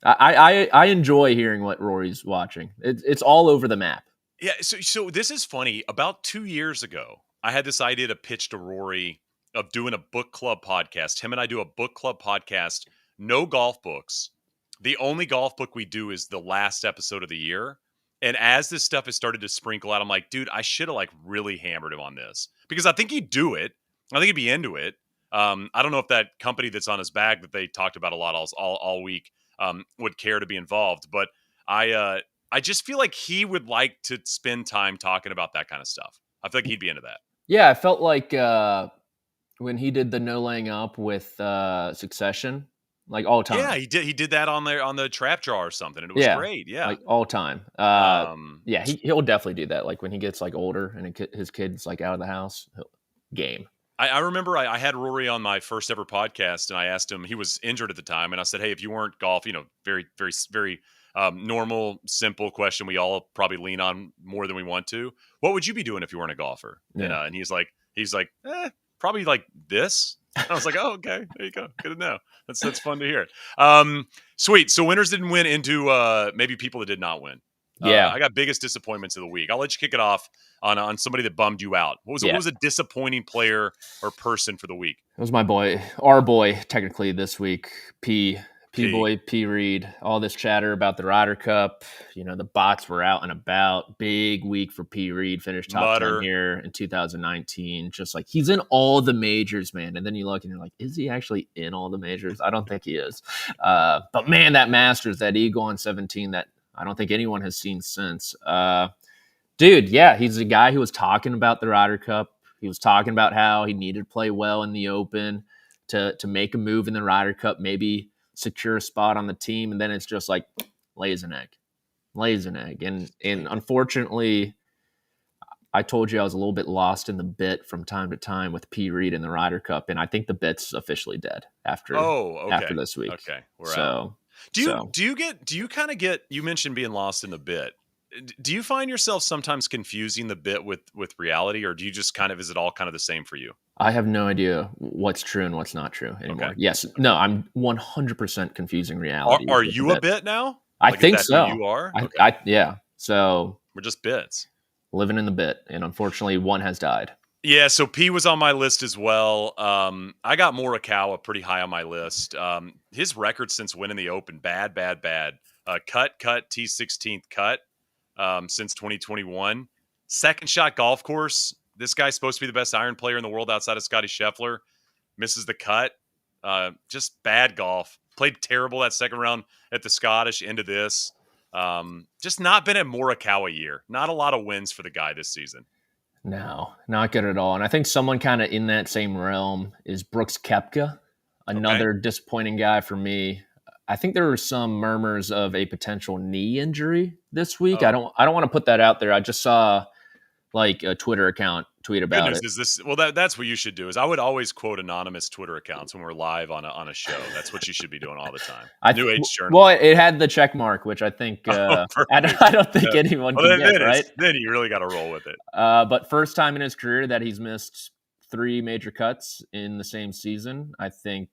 I enjoy hearing what Rory's watching. It's all over the map. Yeah, so this is funny. About 2 years ago, I had this idea to pitch to Rory of doing a book club podcast. Him and I do a book club podcast, no golf books. The only golf book we do is the last episode of the year. And as this stuff has started to sprinkle out, I'm like, dude, I should have like really hammered him on this because I think he'd do it. I think he'd be into it. I don't know if that company that's on his bag that they talked about a lot all week would care to be involved, but I just feel like he would like to spend time talking about that kind of stuff. I feel like he'd be into that. Yeah, I felt like when he did the no laying up with Succession, like all time. Yeah, he did that on the trap jar or something, and it was great. Yeah, like all time. Yeah, he'll definitely do that. Like when he gets like older and his kid's like out of the house, game. I remember I had Rory on my first ever podcast, and I asked him, he was injured at the time, and I said, hey, if you weren't golf, very, very, very normal, simple question we all probably lean on more than we want to. What would you be doing if you weren't a golfer? Yeah. And he's like, probably like this. And I was like, oh, okay, there you go. Good to know. That's fun to hear. Sweet. So winners didn't win into maybe people that did not win. Yeah, I got biggest disappointments of the week. I'll let you kick it off on somebody that bummed you out. What was a disappointing player or person for the week? It was our boy, technically this week, P Reed. All this chatter about the Ryder Cup. The bots were out and about. Big week for P Reed. Finished top 10 here in 2019. Just like he's in all the majors, man. And then you look and you're like, is he actually in all the majors? I don't think he is. But man, that Masters, that eagle on 17, that I don't think anyone has seen since. Dude, yeah, he's a guy who was talking about the Ryder Cup. He was talking about how he needed to play well in the Open to make a move in the Ryder Cup, maybe secure spot on the team, and then it's just like lays an egg. And unfortunately, I told you I was a little bit lost in the bit from time to time with P. Reed in the Ryder Cup, and I think the bit's officially dead after this week. Okay, we're out. Do you kind of get? You mentioned being lost in the bit. Do you find yourself sometimes confusing the bit with reality, or do you just kind of, is it all kind of the same for you? I have no idea what's true and what's not true anymore. Okay. Yes, no, I'm 100% confusing reality. Are you a bit now? I think so. You are. Okay. Yeah. So we're just bits. Living in the bit, and unfortunately one has died. Yeah, so P was on my list as well. I got Morikawa pretty high on my list. His record since winning the Open, bad. Cut, T16th cut since 2021. Second shot golf course. This guy's supposed to be the best iron player in the world outside of Scottie Scheffler. Misses the cut. Just bad golf. Played terrible that second round at the Scottish, into this. Just not been a Morikawa year. Not a lot of wins for the guy this season. No, not good at all. And I think someone kind of in that same realm is Brooks Koepka, another disappointing guy for me. I think there were some murmurs of a potential knee injury this week. I don't want to put that out there. I just saw like a Twitter account tweet about it. Is this, well, that's what you should do. Is I would always quote anonymous Twitter accounts when we're live on a show. That's what you should be doing all the time. New Age Journal. Well, it had the check mark, which I think I don't think anyone can get, right? Then you really got to roll with it. But first time in his career that he's missed 3 major cuts in the same season. I think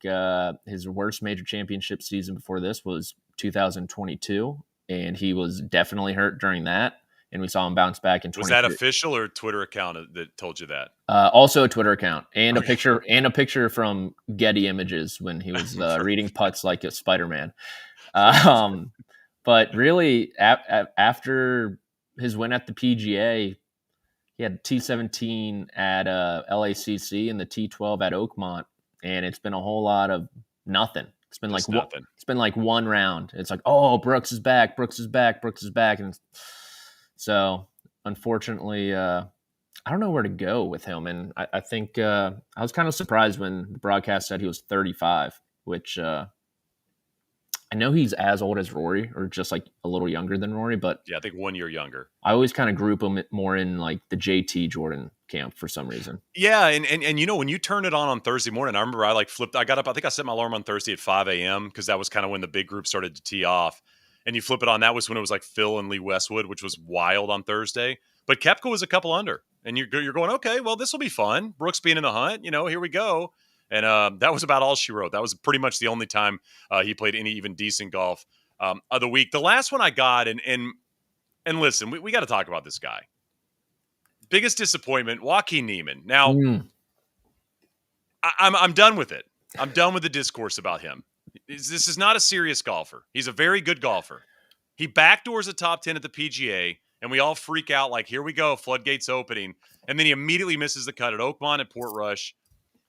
his worst major championship season before this was 2022, and he was definitely hurt during that. And we saw him bounce back in 2023. Was that official or a Twitter account that told you that? Also a Twitter account, and a picture from Getty Images when he was reading putts like a Spider-Man. But really, after his win at the PGA, he had T17 at LACC and the T12 at Oakmont, and it's been a whole lot of nothing. It's been nothing. It's been like one round. It's like, oh, Brooks is back, and so, unfortunately, I don't know where to go with him. And I think I was kind of surprised when the broadcast said he was 35, which I know he's as old as Rory, or just like a little younger than Rory. But yeah, I think 1 year younger. I always kind of group him more in like the JT Jordan camp for some reason. Yeah, and you know, when you turn it on Thursday morning, I remember I got up. I think I set my alarm on Thursday at 5 a.m. because that was kind of when the big group started to tee off. And you flip it on, that was when it was like Phil and Lee Westwood, which was wild on Thursday. But Koepka was a couple under. And you're going, okay, well, this will be fun. Brooks being in the hunt, here we go. And that was about all she wrote. That was pretty much the only time he played any even decent golf of the week. The last one I got, and listen, we got to talk about this guy. Biggest disappointment, Joaquin Niemann. Now, I'm done with it. I'm done with the discourse about him. This is not a serious golfer. He's a very good golfer. He backdoors a top 10 at the PGA, and we all freak out like, here we go, floodgates opening. And then he immediately misses the cut at Oakmont and Portrush.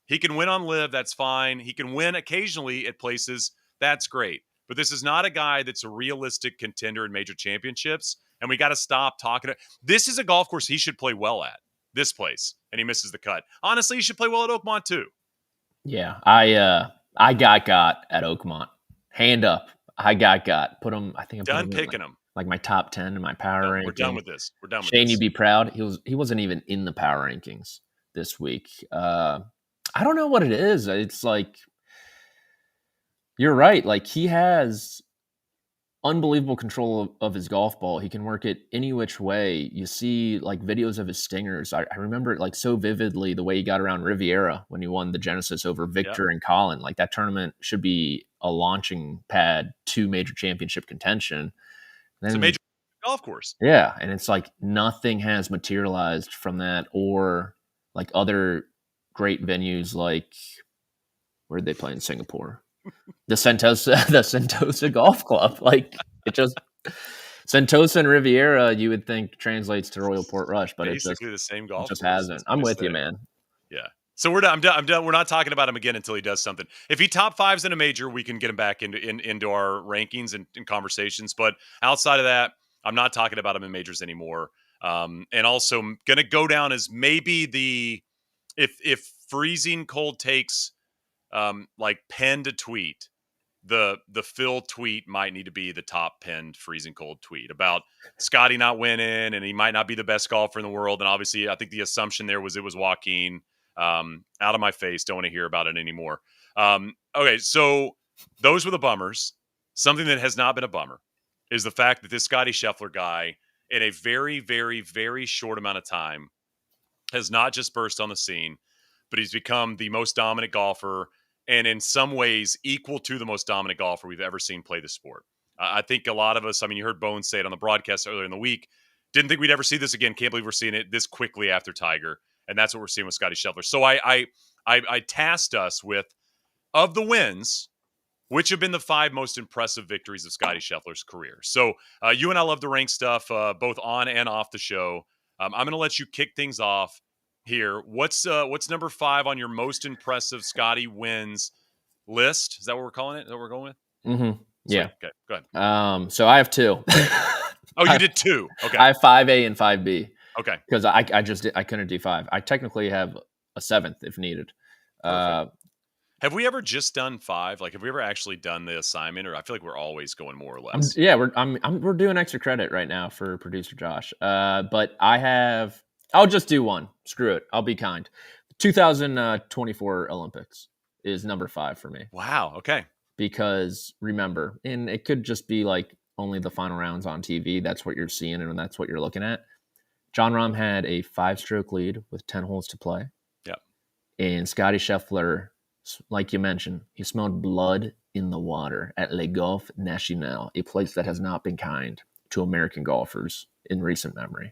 He can win on Live, that's fine. He can win occasionally at places, that's great. But this is not a guy that's a realistic contender in major championships, and we got to stop talking. This is a golf course he should play well at, this place, and he misses the cut. Honestly, he should play well at Oakmont too. Yeah, I got at Oakmont. Hand up. I got. Put him. I think I'm done picking him. Like my top 10 in my power ranking. We're done with this. Shane, you'd be proud. He wasn't even in the power rankings this week. I don't know what it is. It's like, you're right. Like, he has unbelievable control of his golf ball. He can work it any which way. You see like videos of his stingers. I remember it like so vividly, the way he got around Riviera when he won the Genesis over Victor and Colin. Like, that tournament should be a launching pad to major championship contention. It's a major golf course. Yeah. And it's like nothing has materialized from that, or like other great venues. Like, where did they play in Singapore? The Sentosa Golf Club. Like, it just, Sentosa and Riviera, you would think translates to Royal Portrush, but it's basically the same golf. It just hasn't. I'm with you, man. Yeah. So I'm done. We're not talking about him again until he does something. If he top fives in a major, we can get him back into our rankings and conversations. But outside of that, I'm not talking about him in majors anymore. And also, I'm gonna go down as maybe if freezing cold takes like penned a tweet, the Phil tweet might need to be the top pinned freezing cold tweet about Scottie not winning and he might not be the best golfer in the world. And obviously, I think the assumption there was it was Joaquin. Out of my face. Don't want to hear about it anymore. Okay, so those were the bummers. Something that has not been a bummer is the fact that this Scottie Scheffler guy, in a very, very, very short amount of time, has not just burst on the scene, but he's become the most dominant golfer and in some ways equal to the most dominant golfer we've ever seen play the sport. I think a lot of us, I mean, you heard Bones say it on the broadcast earlier in the week, didn't think we'd ever see this again. Can't believe we're seeing it this quickly after Tiger. And that's what we're seeing with Scottie Scheffler. So I tasked us with, of the wins, which have been the 5 most impressive victories of Scottie Scheffler's career. So you and I love to rank stuff both on and off the show. I'm going to let you kick things off here. What's number 5 on your most impressive Scottie wins list? Is that what we're calling it? Is that what we're going with? Mm-hmm. Yeah. Okay, go ahead. So I have 2. Oh, you did 2. Okay. I have 5A and 5B. Okay. Because I couldn't do 5. I technically have a 7th if needed. Have we ever just done 5? Like, have we ever actually done the assignment, or I feel like we're always going more or less? We're doing extra credit right now for producer Josh. But I'll just do 1. Screw it. I'll be kind. 2024 Olympics is number 5 for me. Wow. Okay. Because remember, and it could just be like only the final rounds on TV. That's what you're seeing and that's what you're looking at. Jon Rahm had a 5-stroke lead with 10 holes to play. Yep. And Scottie Scheffler, like you mentioned, he smelled blood in the water at Le Golf National, a place that has not been kind to American golfers in recent memory.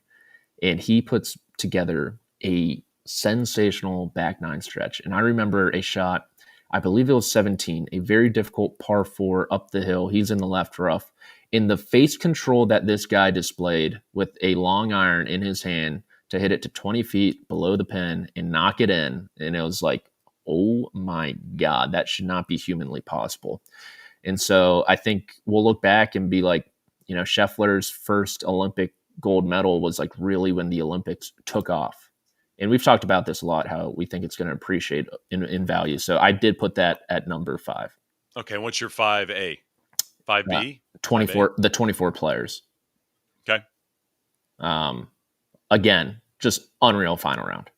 And he puts together a sensational back 9 stretch. And I remember a shot, I believe it was 17, a very difficult par 4 up the hill. He's in the left rough. In the face control that this guy displayed with a long iron in his hand to hit it to 20 feet below the pin and knock it in. And it was like, oh my God, that should not be humanly possible. And so I think we'll look back and be like, Scheffler's first Olympic gold medal was like really when the Olympics took off. And we've talked about this a lot, how we think it's going to appreciate in value. So I did put that at number 5. Okay. What's your 5A? 5B? 24, 5A? The 24 players. Okay. Again, just unreal final round.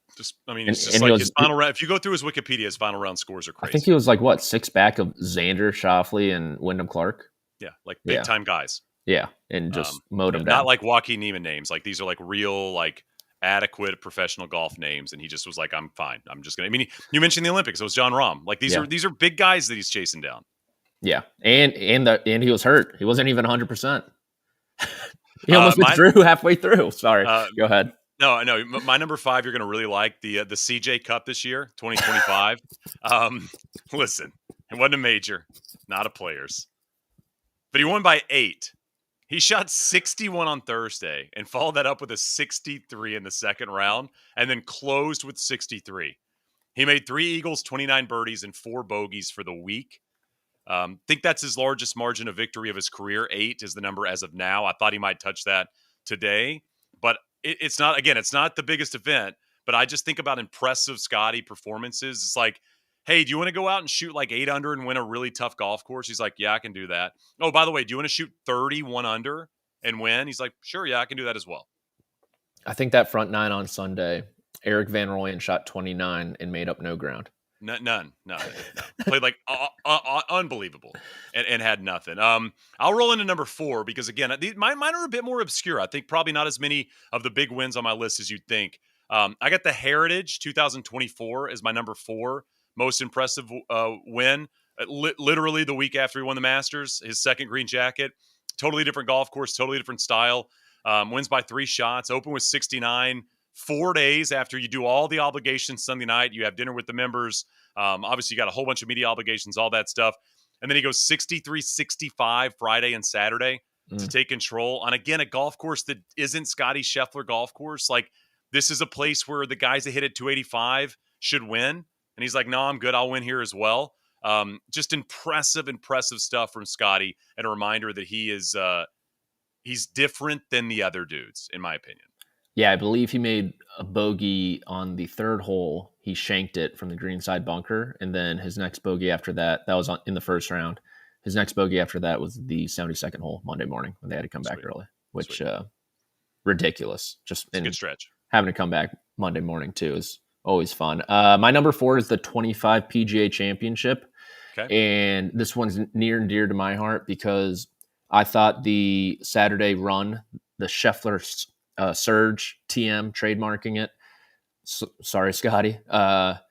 It's just like his final round. If you go through his Wikipedia, his final round scores are crazy. I think he was like, 6 back of Xander, Schauffele, and Wyndham Clark? Yeah, like big-time guys. Yeah, and just mowed them down. Not like Joaquin Neiman names. Like, these are like real, like, adequate professional golf names, and he just was like, I'm fine. I'm just going to... you mentioned the Olympics. It was Jon Rahm. Like, these are big guys that he's chasing down. Yeah, and he was hurt. He wasn't even 100%. He almost withdrew halfway through. Sorry, go ahead. No. My number 5, you're going to really like the CJ Cup this year, 2025. Listen, it wasn't a major, not a Players, but he won by 8. He shot 61 on Thursday and followed that up with a 63 in the second round, and then closed with 63. He made 3 eagles, 29 birdies, and 4 bogeys for the week. Think that's his largest margin of victory of his career. 8 is the number as of now. I thought he might touch that today, but it's not the biggest event, but I just think about impressive Scottie performances. It's like, hey, do you want to go out and shoot like 8 under and win a really tough golf course? He's like, yeah, I can do that. Oh, by the way, do you want to shoot 31 under and win? He's like, sure, yeah, I can do that as well. I think that front 9 on Sunday, Eric Van Rooyen shot 29 and made up no ground. None. Played like unbelievable and had nothing. I'll roll into number 4 because, again, mine are a bit more obscure. I think probably not as many of the big wins on my list as you'd think. I got the Heritage 2024 as my number 4 most impressive win. Literally the week after he won the Masters, his second green jacket. Totally different golf course, totally different style. Wins by 3 shots, open with 69. 4 days after you do all the obligations Sunday night, you have dinner with the members. Obviously, you got a whole bunch of media obligations, all that stuff. And then he goes 63-65 Friday and Saturday to take control on, again, a golf course that isn't Scottie Scheffler golf course. Like, this is a place where the guys that hit at 285 should win. And he's like, no, I'm good. I'll win here as well. Just impressive stuff from Scottie. And a reminder that he is he's different than the other dudes, in my opinion. Yeah, I believe he made a bogey on the third hole. He shanked it from the greenside bunker, and then his next bogey after that was in the first round. His next bogey after that was the 72nd hole Monday morning when they had to come back Sweet. early, which Sweet. Ridiculous. Just It's a good stretch. having to come back Monday morning too is always fun. My number 4 is the 25 PGA Championship, Okay. and this one's near and dear to my heart because I thought the Saturday run, the Scheffler Surge TM trademarking it. Sorry, Scotty. That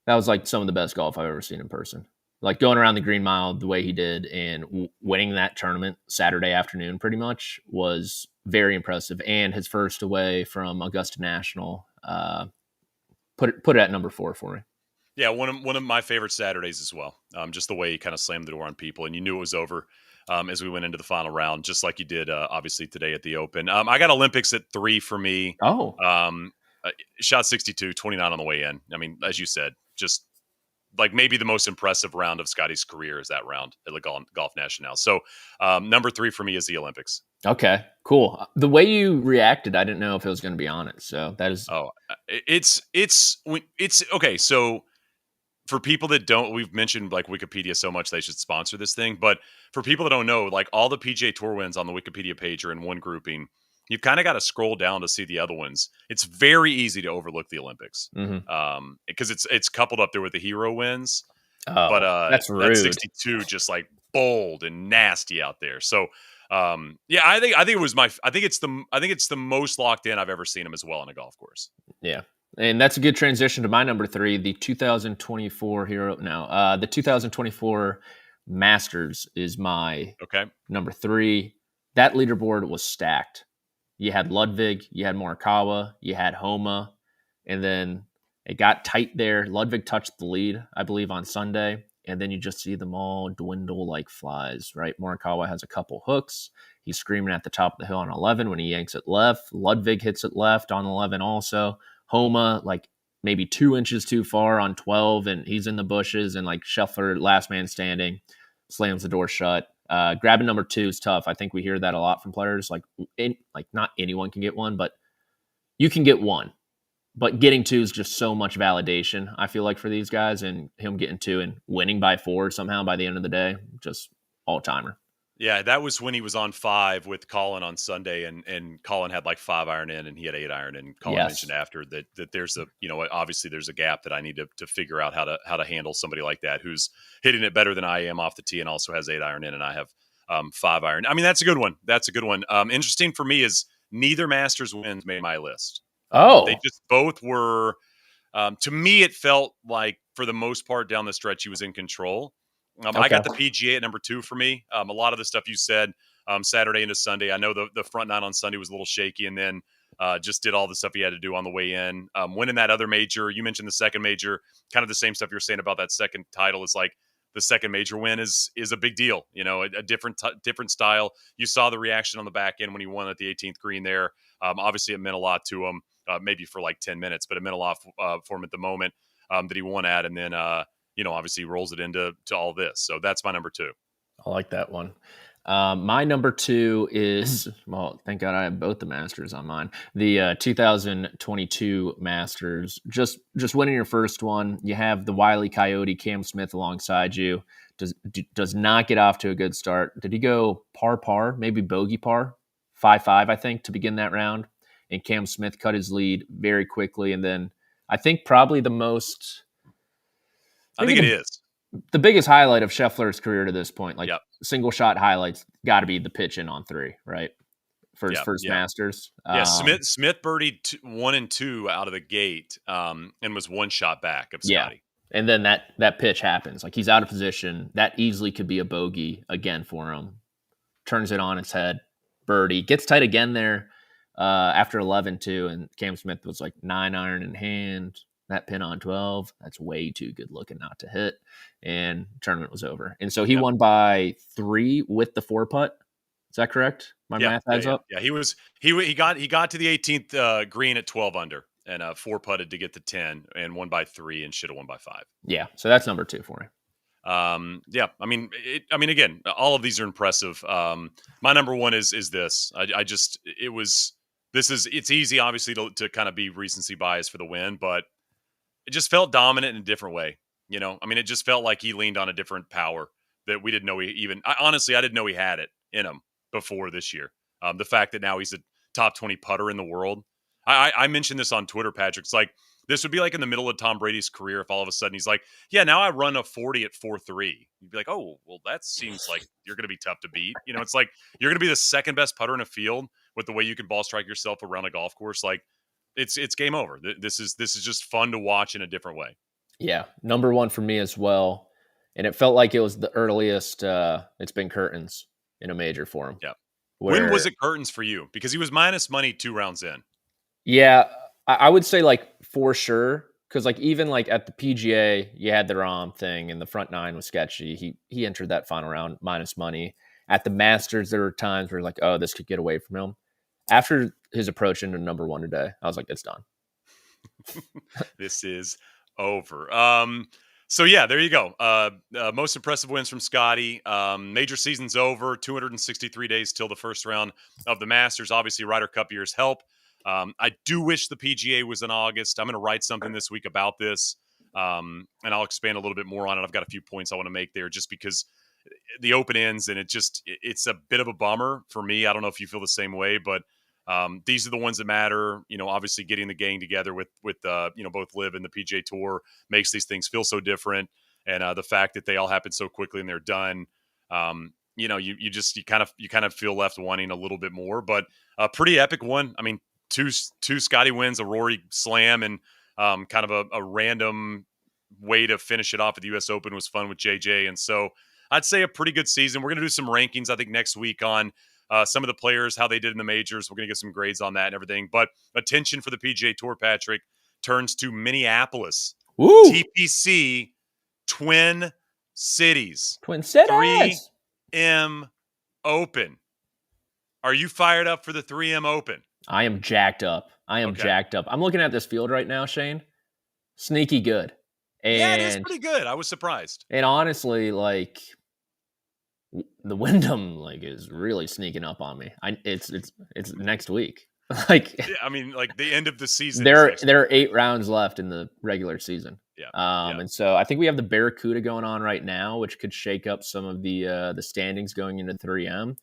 was like some of the best golf I've ever seen in person. Like going around the Green Mile the way he did and winning that tournament Saturday afternoon pretty much was very impressive. And his first away from Augusta National, put it at number 4 for me. Yeah, one of my favorite Saturdays as well. Just the way he kind of slammed the door on people, and you knew it was over as we went into the final round, just like you did obviously today at the Open. I got Olympics at 3 for me. Oh, Shot 62, 29 on the way in. I mean, as you said, just like maybe the most impressive round of Scotty's career is that round at the Golf National. So number 3 for me is the Olympics. okay, cool. The way you reacted, I didn't know if it was going to be on it. So that is, It's okay. So for people that don't, we've mentioned like Wikipedia so much they should sponsor this thing. But for people that don't know, like all the PGA Tour wins on the Wikipedia page are in one grouping. You've kind of got to scroll down to see the other ones. It's very easy to overlook the Olympics because it's coupled up there with the hero wins. oh, But that's rude. that 62 just like bold and nasty out there. So yeah, I think it was I think it's the most locked in I've ever seen him as well on a golf course. Yeah. And that's a good transition to my number 3, the 2024 hero. No, the 2024 Masters is my Okay. number 3. That leaderboard was stacked. You had Ludwig, you had Morikawa, you had Homa, and then it got tight there. Ludwig touched the lead, I believe, on Sunday, and then you just see them all dwindle like flies, right? Morikawa has a couple hooks. He's screaming at the top of the hill on 11 when he yanks it left. Ludwig hits it left on 11 also. Homa, like maybe 2 inches too far on 12, and he's in the bushes, and like Scheffler, last man standing, slams the door shut. Grabbing number 2 is tough. I think we hear that a lot from players. Like not anyone can get one, but you can get one. But getting 2 is just so much validation, I feel like, for these guys, and him getting 2 and winning by 4 somehow by the end of the day, just all-timer. Yeah, that was when he was on 5 with Colin on Sunday, and Colin had like 5 iron in, and he had 8 iron in. Colin mentioned after that there's a obviously there's a gap that I need to figure out how to handle somebody like that who's hitting it better than I am off the tee and also has 8 iron in, and I have 5 iron. I mean, that's a good one. That's a good one. Interesting for me is neither Masters wins made my list. Oh, They just both were. To me, it felt like for the most part down the stretch he was in control. I got the PGA at number 2 for me. A lot of the stuff you said Saturday into Sunday. I know the front 9 on Sunday was a little shaky, and then just did all the stuff he had to do on the way in. Winning that other major, you mentioned the second major, kind of the same stuff you're saying about that second title. It's like the second major win is a big deal. A different style. You saw the reaction on the back end when he won at the 18th green there. Obviously, it meant a lot to him, maybe for like 10 minutes, but it meant a lot for him at the moment that he won at, and then obviously rolls it into all this. So that's my number 2. I like that one. My number 2 is, well, thank God I have both the Masters on mine. The 2022 Masters. Just winning your first one. You have the Wile E. Coyote, Cam Smith alongside you. Does not get off to a good start. Did he go par, maybe bogey par? 5-5, I think, to begin that round. And Cam Smith cut his lead very quickly. And then I think probably the most... I think it is the biggest highlight of Scheffler's career to this point. Like single shot highlights, got to be the pitch in on 3, right? For his first Masters. Yeah, Smith birdied 1 and 2 out of the gate, and was 1 shot back of Scotty. Yeah. And then that pitch happens. Like he's out of position. That easily could be a bogey again for him. Turns it on its head. Birdie. Gets tight again there after 11 too. And Cam Smith was like 9 iron in hand. That pin on 12, that's way too good looking not to hit. And tournament was over. And so he won by 3 with the 4 putt. Is that correct? My math adds up? Yeah, he got to the 18th green at 12 under and 4 putted to get to 10 and won by 3 and should have won by 5. Yeah, so that's number 2 for me. Yeah, I mean, again, all of these are impressive. My number 1 is this. It was it's easy, obviously, to kind of be recency bias for the win, but it just felt dominant in a different way. I mean, it just felt like he leaned on a different power that we didn't know honestly, I didn't know he had it in him before this year. The fact that now he's a top 20 putter in the world. I mentioned this on Twitter, Patrick. It's like, this would be like in the middle of Tom Brady's career if all of a sudden he's like, yeah, now I run a 40 at 4.3. You'd be like, oh, well, that seems like you're going to be tough to beat. It's like you're going to be the second best putter in a field with the way you can ball strike yourself around a golf course. Like, it's game over. This is just fun to watch in a different way. Yeah, number one for me as well. And it felt like it was the earliest it's been curtains in a major for him. Yeah. When was it curtains for you? Because he was minus money 2 rounds in. Yeah, I would say like for sure. Because like even like at the PGA, you had the Rahm thing and the front nine was sketchy. He entered that final round minus money. At the Masters, there were times where like, oh, this could get away from him. After his approach into number one today, I was like, it's done. This is over. So yeah, there you go. Most impressive wins from Scottie. Major season's over. 263 days till the first round of the Masters. Obviously, Ryder Cup years help. I do wish the PGA was in August. I'm going to write something this week about this, and I'll expand a little bit more on it. I've got a few points I want to make there, just because the Open ends, and it's a bit of a bummer for me. I don't know if you feel the same way, but these are the ones that matter. Obviously getting the gang together with both Live and the PGA Tour makes these things feel so different, and the fact that they all happen so quickly and they're done. You kind of feel left wanting a little bit more, but a pretty epic one. I mean, two Scottie wins, a Rory slam, and kind of a random way to finish it off at the U.S. Open was fun with JJ, and so I'd say a pretty good season. We're going to do some rankings, I think, next week on some of the players, how they did in the majors. We're going to get some grades on that and everything. But attention for the PGA Tour, Patrick, turns to Minneapolis. Woo! TPC, Twin Cities. 3M Open. Are you fired up for the 3M Open? I am jacked up. Jacked up. I'm looking at this field right now, Shane. Sneaky good. And, yeah, it is pretty good. I was surprised. And honestly, like, the Wyndham is really sneaking up on me. It's next week. Like, yeah, I mean, like the end of the season. There are 8 rounds left in the regular season. Yeah. And so I think we have the Barracuda going on right now, which could shake up some of the standings going into 3M.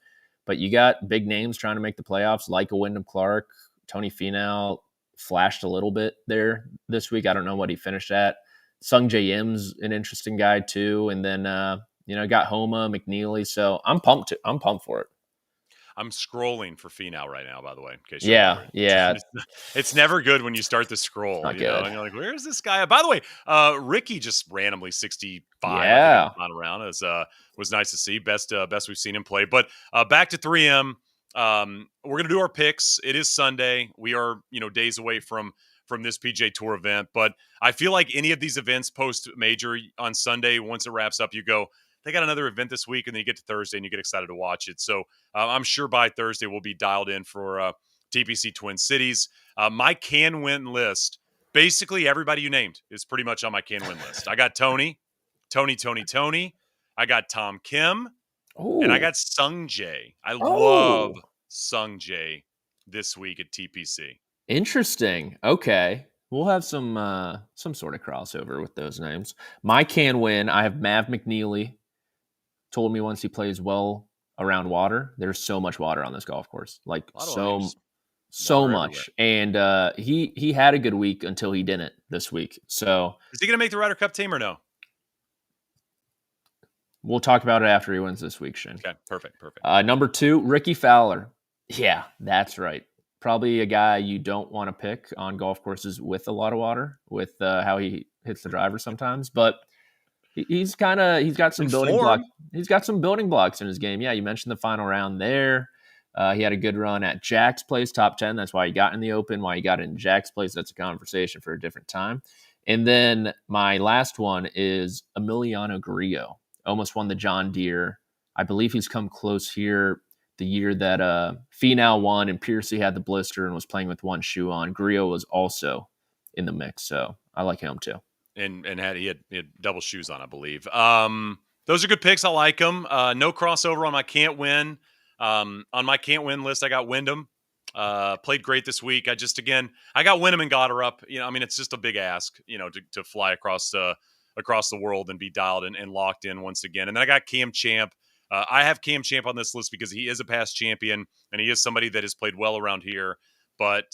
But you got big names trying to make the playoffs, like a Wyndham Clark. Tony Finau flashed a little bit there this week. I don't know what he finished at. Sung J Im's an interesting guy too, and then got Homa, McNeely. So I'm pumped. I'm pumped for it. I'm scrolling for Finau right now, by the way. In case yeah. It's never good when you start the scroll. And you're like, where is this guy? By the way, Ricky just randomly 65. Yeah, on around was nice to see. Best we've seen him play. But back to 3M. We're gonna do our picks. It is Sunday. We are days away from this PGA Tour event, but I feel like any of these events post major on Sunday, once it wraps up, you go, they got another event this week, and then you get to Thursday and you get excited to watch it. So I'm sure by Thursday we'll be dialed in for TPC Twin Cities. My can win list, basically everybody you named is pretty much on my can win list. I got Tony. I got Tom Kim. Ooh. And I got Sung Jae. I love Sung Jae this week at TPC. Interesting. Okay. We'll have some sort of crossover with those names. My can win, I have Mav McNeely. Told me once he plays well around water. There's so much water on this golf course. Like so much. Everywhere. And he had a good week until he didn't this week. So is he gonna make the Ryder Cup team or no? We'll talk about it after he wins this week, Shane. Okay, perfect. Number 2, Ricky Fowler. Yeah, that's right. Probably a guy you don't want to pick on golf courses with a lot of water, with how he hits the driver sometimes. But he's got some building blocks. He's got some building blocks in his game. Yeah, you mentioned the final round there. He had a good run at Jack's Place, top 10. That's why he got in the Open. Why he got in Jack's Place, that's a conversation for a different time. And then my last one is Emiliano Grillo. Almost won the John Deere. I believe he's come close here the year that Finau won and Piercy had the blister and was playing with one shoe on. Grillo was also in the mix, so I like him too. And he had double shoes on, I believe. Those are good picks. I like them. No crossover on my can't win. On my can't win list, I got Wyndham. Played great this week. I got Wyndham and Goddard up. It's just a big ask, to fly across the world and be dialed and locked in once again. And then I got Cam Champ. I have Cam Champ on this list because he is a past champion and he is somebody that has played well around here. But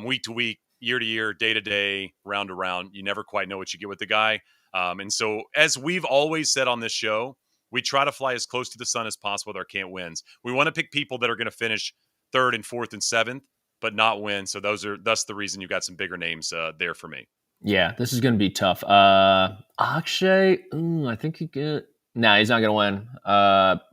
week to week, year to year, day to day, round to round, you never quite know what you get with the guy. And so, as we've always said on this show, we try to fly as close to the sun as possible with our can't wins. We want to pick people that are going to finish third and fourth and seventh, but not win. So that's the reason you got some bigger names there for me. Yeah, this is going to be tough. Akshay, I think he get. No, he's not going to win.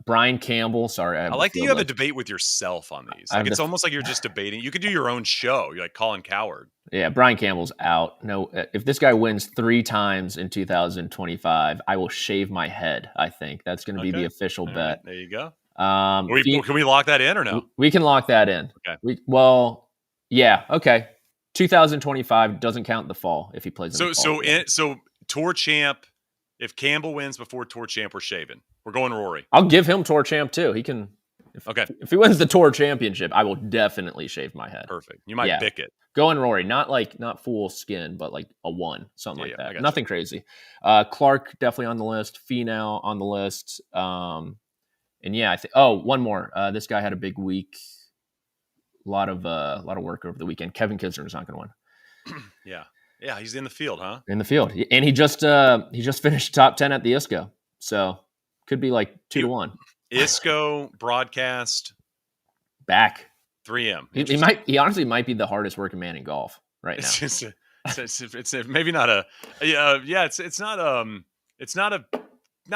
Brian Campbell, sorry. I like that you have a debate with yourself on these. Like, it's almost like you're just debating. You could do your own show. You're like Colin Cowherd. Yeah, Brian Campbell's out. No, if this guy wins 3 times in 2025, I will shave my head, I think. That's going to be the official bet. Right, there you go. Can we lock that in or no? We can lock that in. Okay. Yeah. Okay. 2025 doesn't count the fall if he plays. So Tour Champ. If Campbell wins before Tour Champ, we're shaving. We're going Rory. I'll give him Tour Champ too. He can. If he wins the Tour Championship, I will definitely shave my head. Perfect. You might pick it. Going Rory, not full skin, but like a 1, something like that. Nothing crazy. Clark definitely on the list. Finau on the list. And yeah, one more. This guy had a big week. A lot of work over the weekend. Kevin Kisner is not going to win. Yeah, he's in the field, huh? In the field, and he just finished top 10 at the ISCO, so could be like 2-1. ISCO broadcast back 3M. He honestly might be the hardest working man in golf right now. It's maybe not a it's not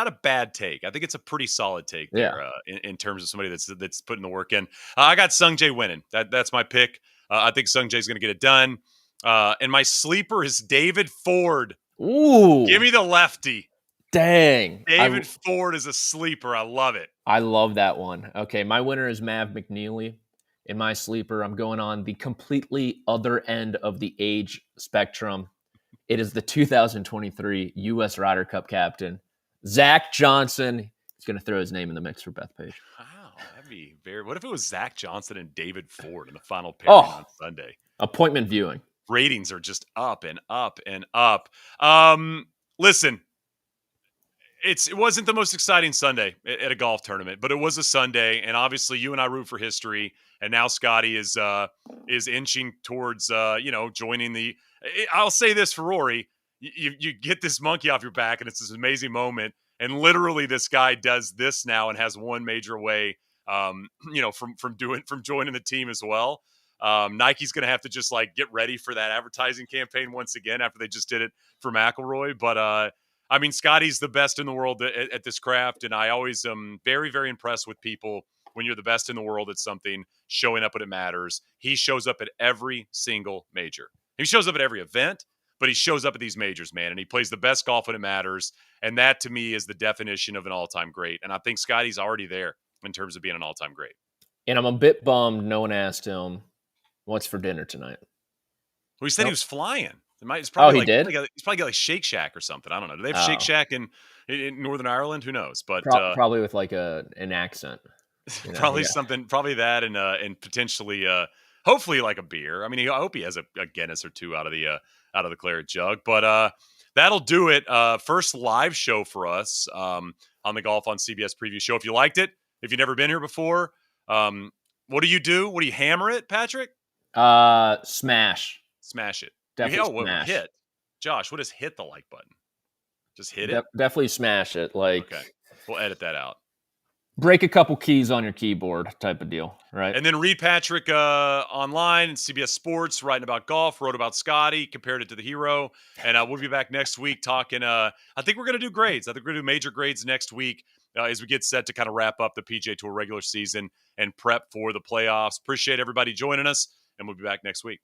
a bad take. I think it's a pretty solid take there in terms of somebody that's putting the work in. I got Sung Jae winning. That's my pick. I think Sung Jae's going to get it done. And my sleeper is David Ford. Ooh. Give me the lefty. Dang. David Ford is a sleeper. I love it. I love that one. Okay, my winner is Mav McNeely. In my sleeper, I'm going on the completely other end of the age spectrum. It is the 2023 U.S. Ryder Cup captain, Zach Johnson. He's going to throw his name in the mix for Bethpage. Wow, that'd be what if it was Zach Johnson and David Ford in the final pairing on Sunday? Appointment viewing. Ratings are just up and up and up. Listen, it wasn't the most exciting Sunday at a golf tournament, but it was a Sunday, and obviously you and I root for history, and now Scottie is inching towards joining the. I'll say this for Rory: you get this monkey off your back, and it's this amazing moment, and literally this guy does this now and has one major way, from joining the team as well. Nike's going to have to just get ready for that advertising campaign once again after they just did it for McIlroy. But Scottie's the best in the world at this craft, and I always am very, very impressed with people when you're the best in the world at something, showing up when it matters. He shows up at every single major. He shows up at every event, but he shows up at these majors, man, and he plays the best golf when it matters. And that, to me, is the definition of an all-time great. And I think Scottie's already there in terms of being an all-time great. And I'm a bit bummed no one asked him, what's for dinner tonight? Well, he said he was flying. He did? He's probably got Shake Shack or something. I don't know. Do they have Shake Shack in Northern Ireland? Who knows? But probably with an accent. Probably something. Probably that, and potentially, hopefully, like a beer. I hope he has a Guinness or two out of the claret jug. But that'll do it. First live show for us on the Golf on CBS Preview Show. If you liked it, if you've never been here before, what do you do? What do you hammer it, Patrick? Smash it. Definitely smash. Hit. Josh, what does hit the like button? Just hit it? Definitely smash it. Okay. We'll edit that out. Break a couple keys on your keyboard type of deal, right? And then read Patrick online in CBS Sports, writing about golf, wrote about Scottie, compared it to the hero. And we'll be back next week talking. I think we're going to do grades. I think we're going to do major grades next week as we get set to kind of wrap up the PGA Tour regular season and prep for the playoffs. Appreciate everybody joining us, and we'll be back next week.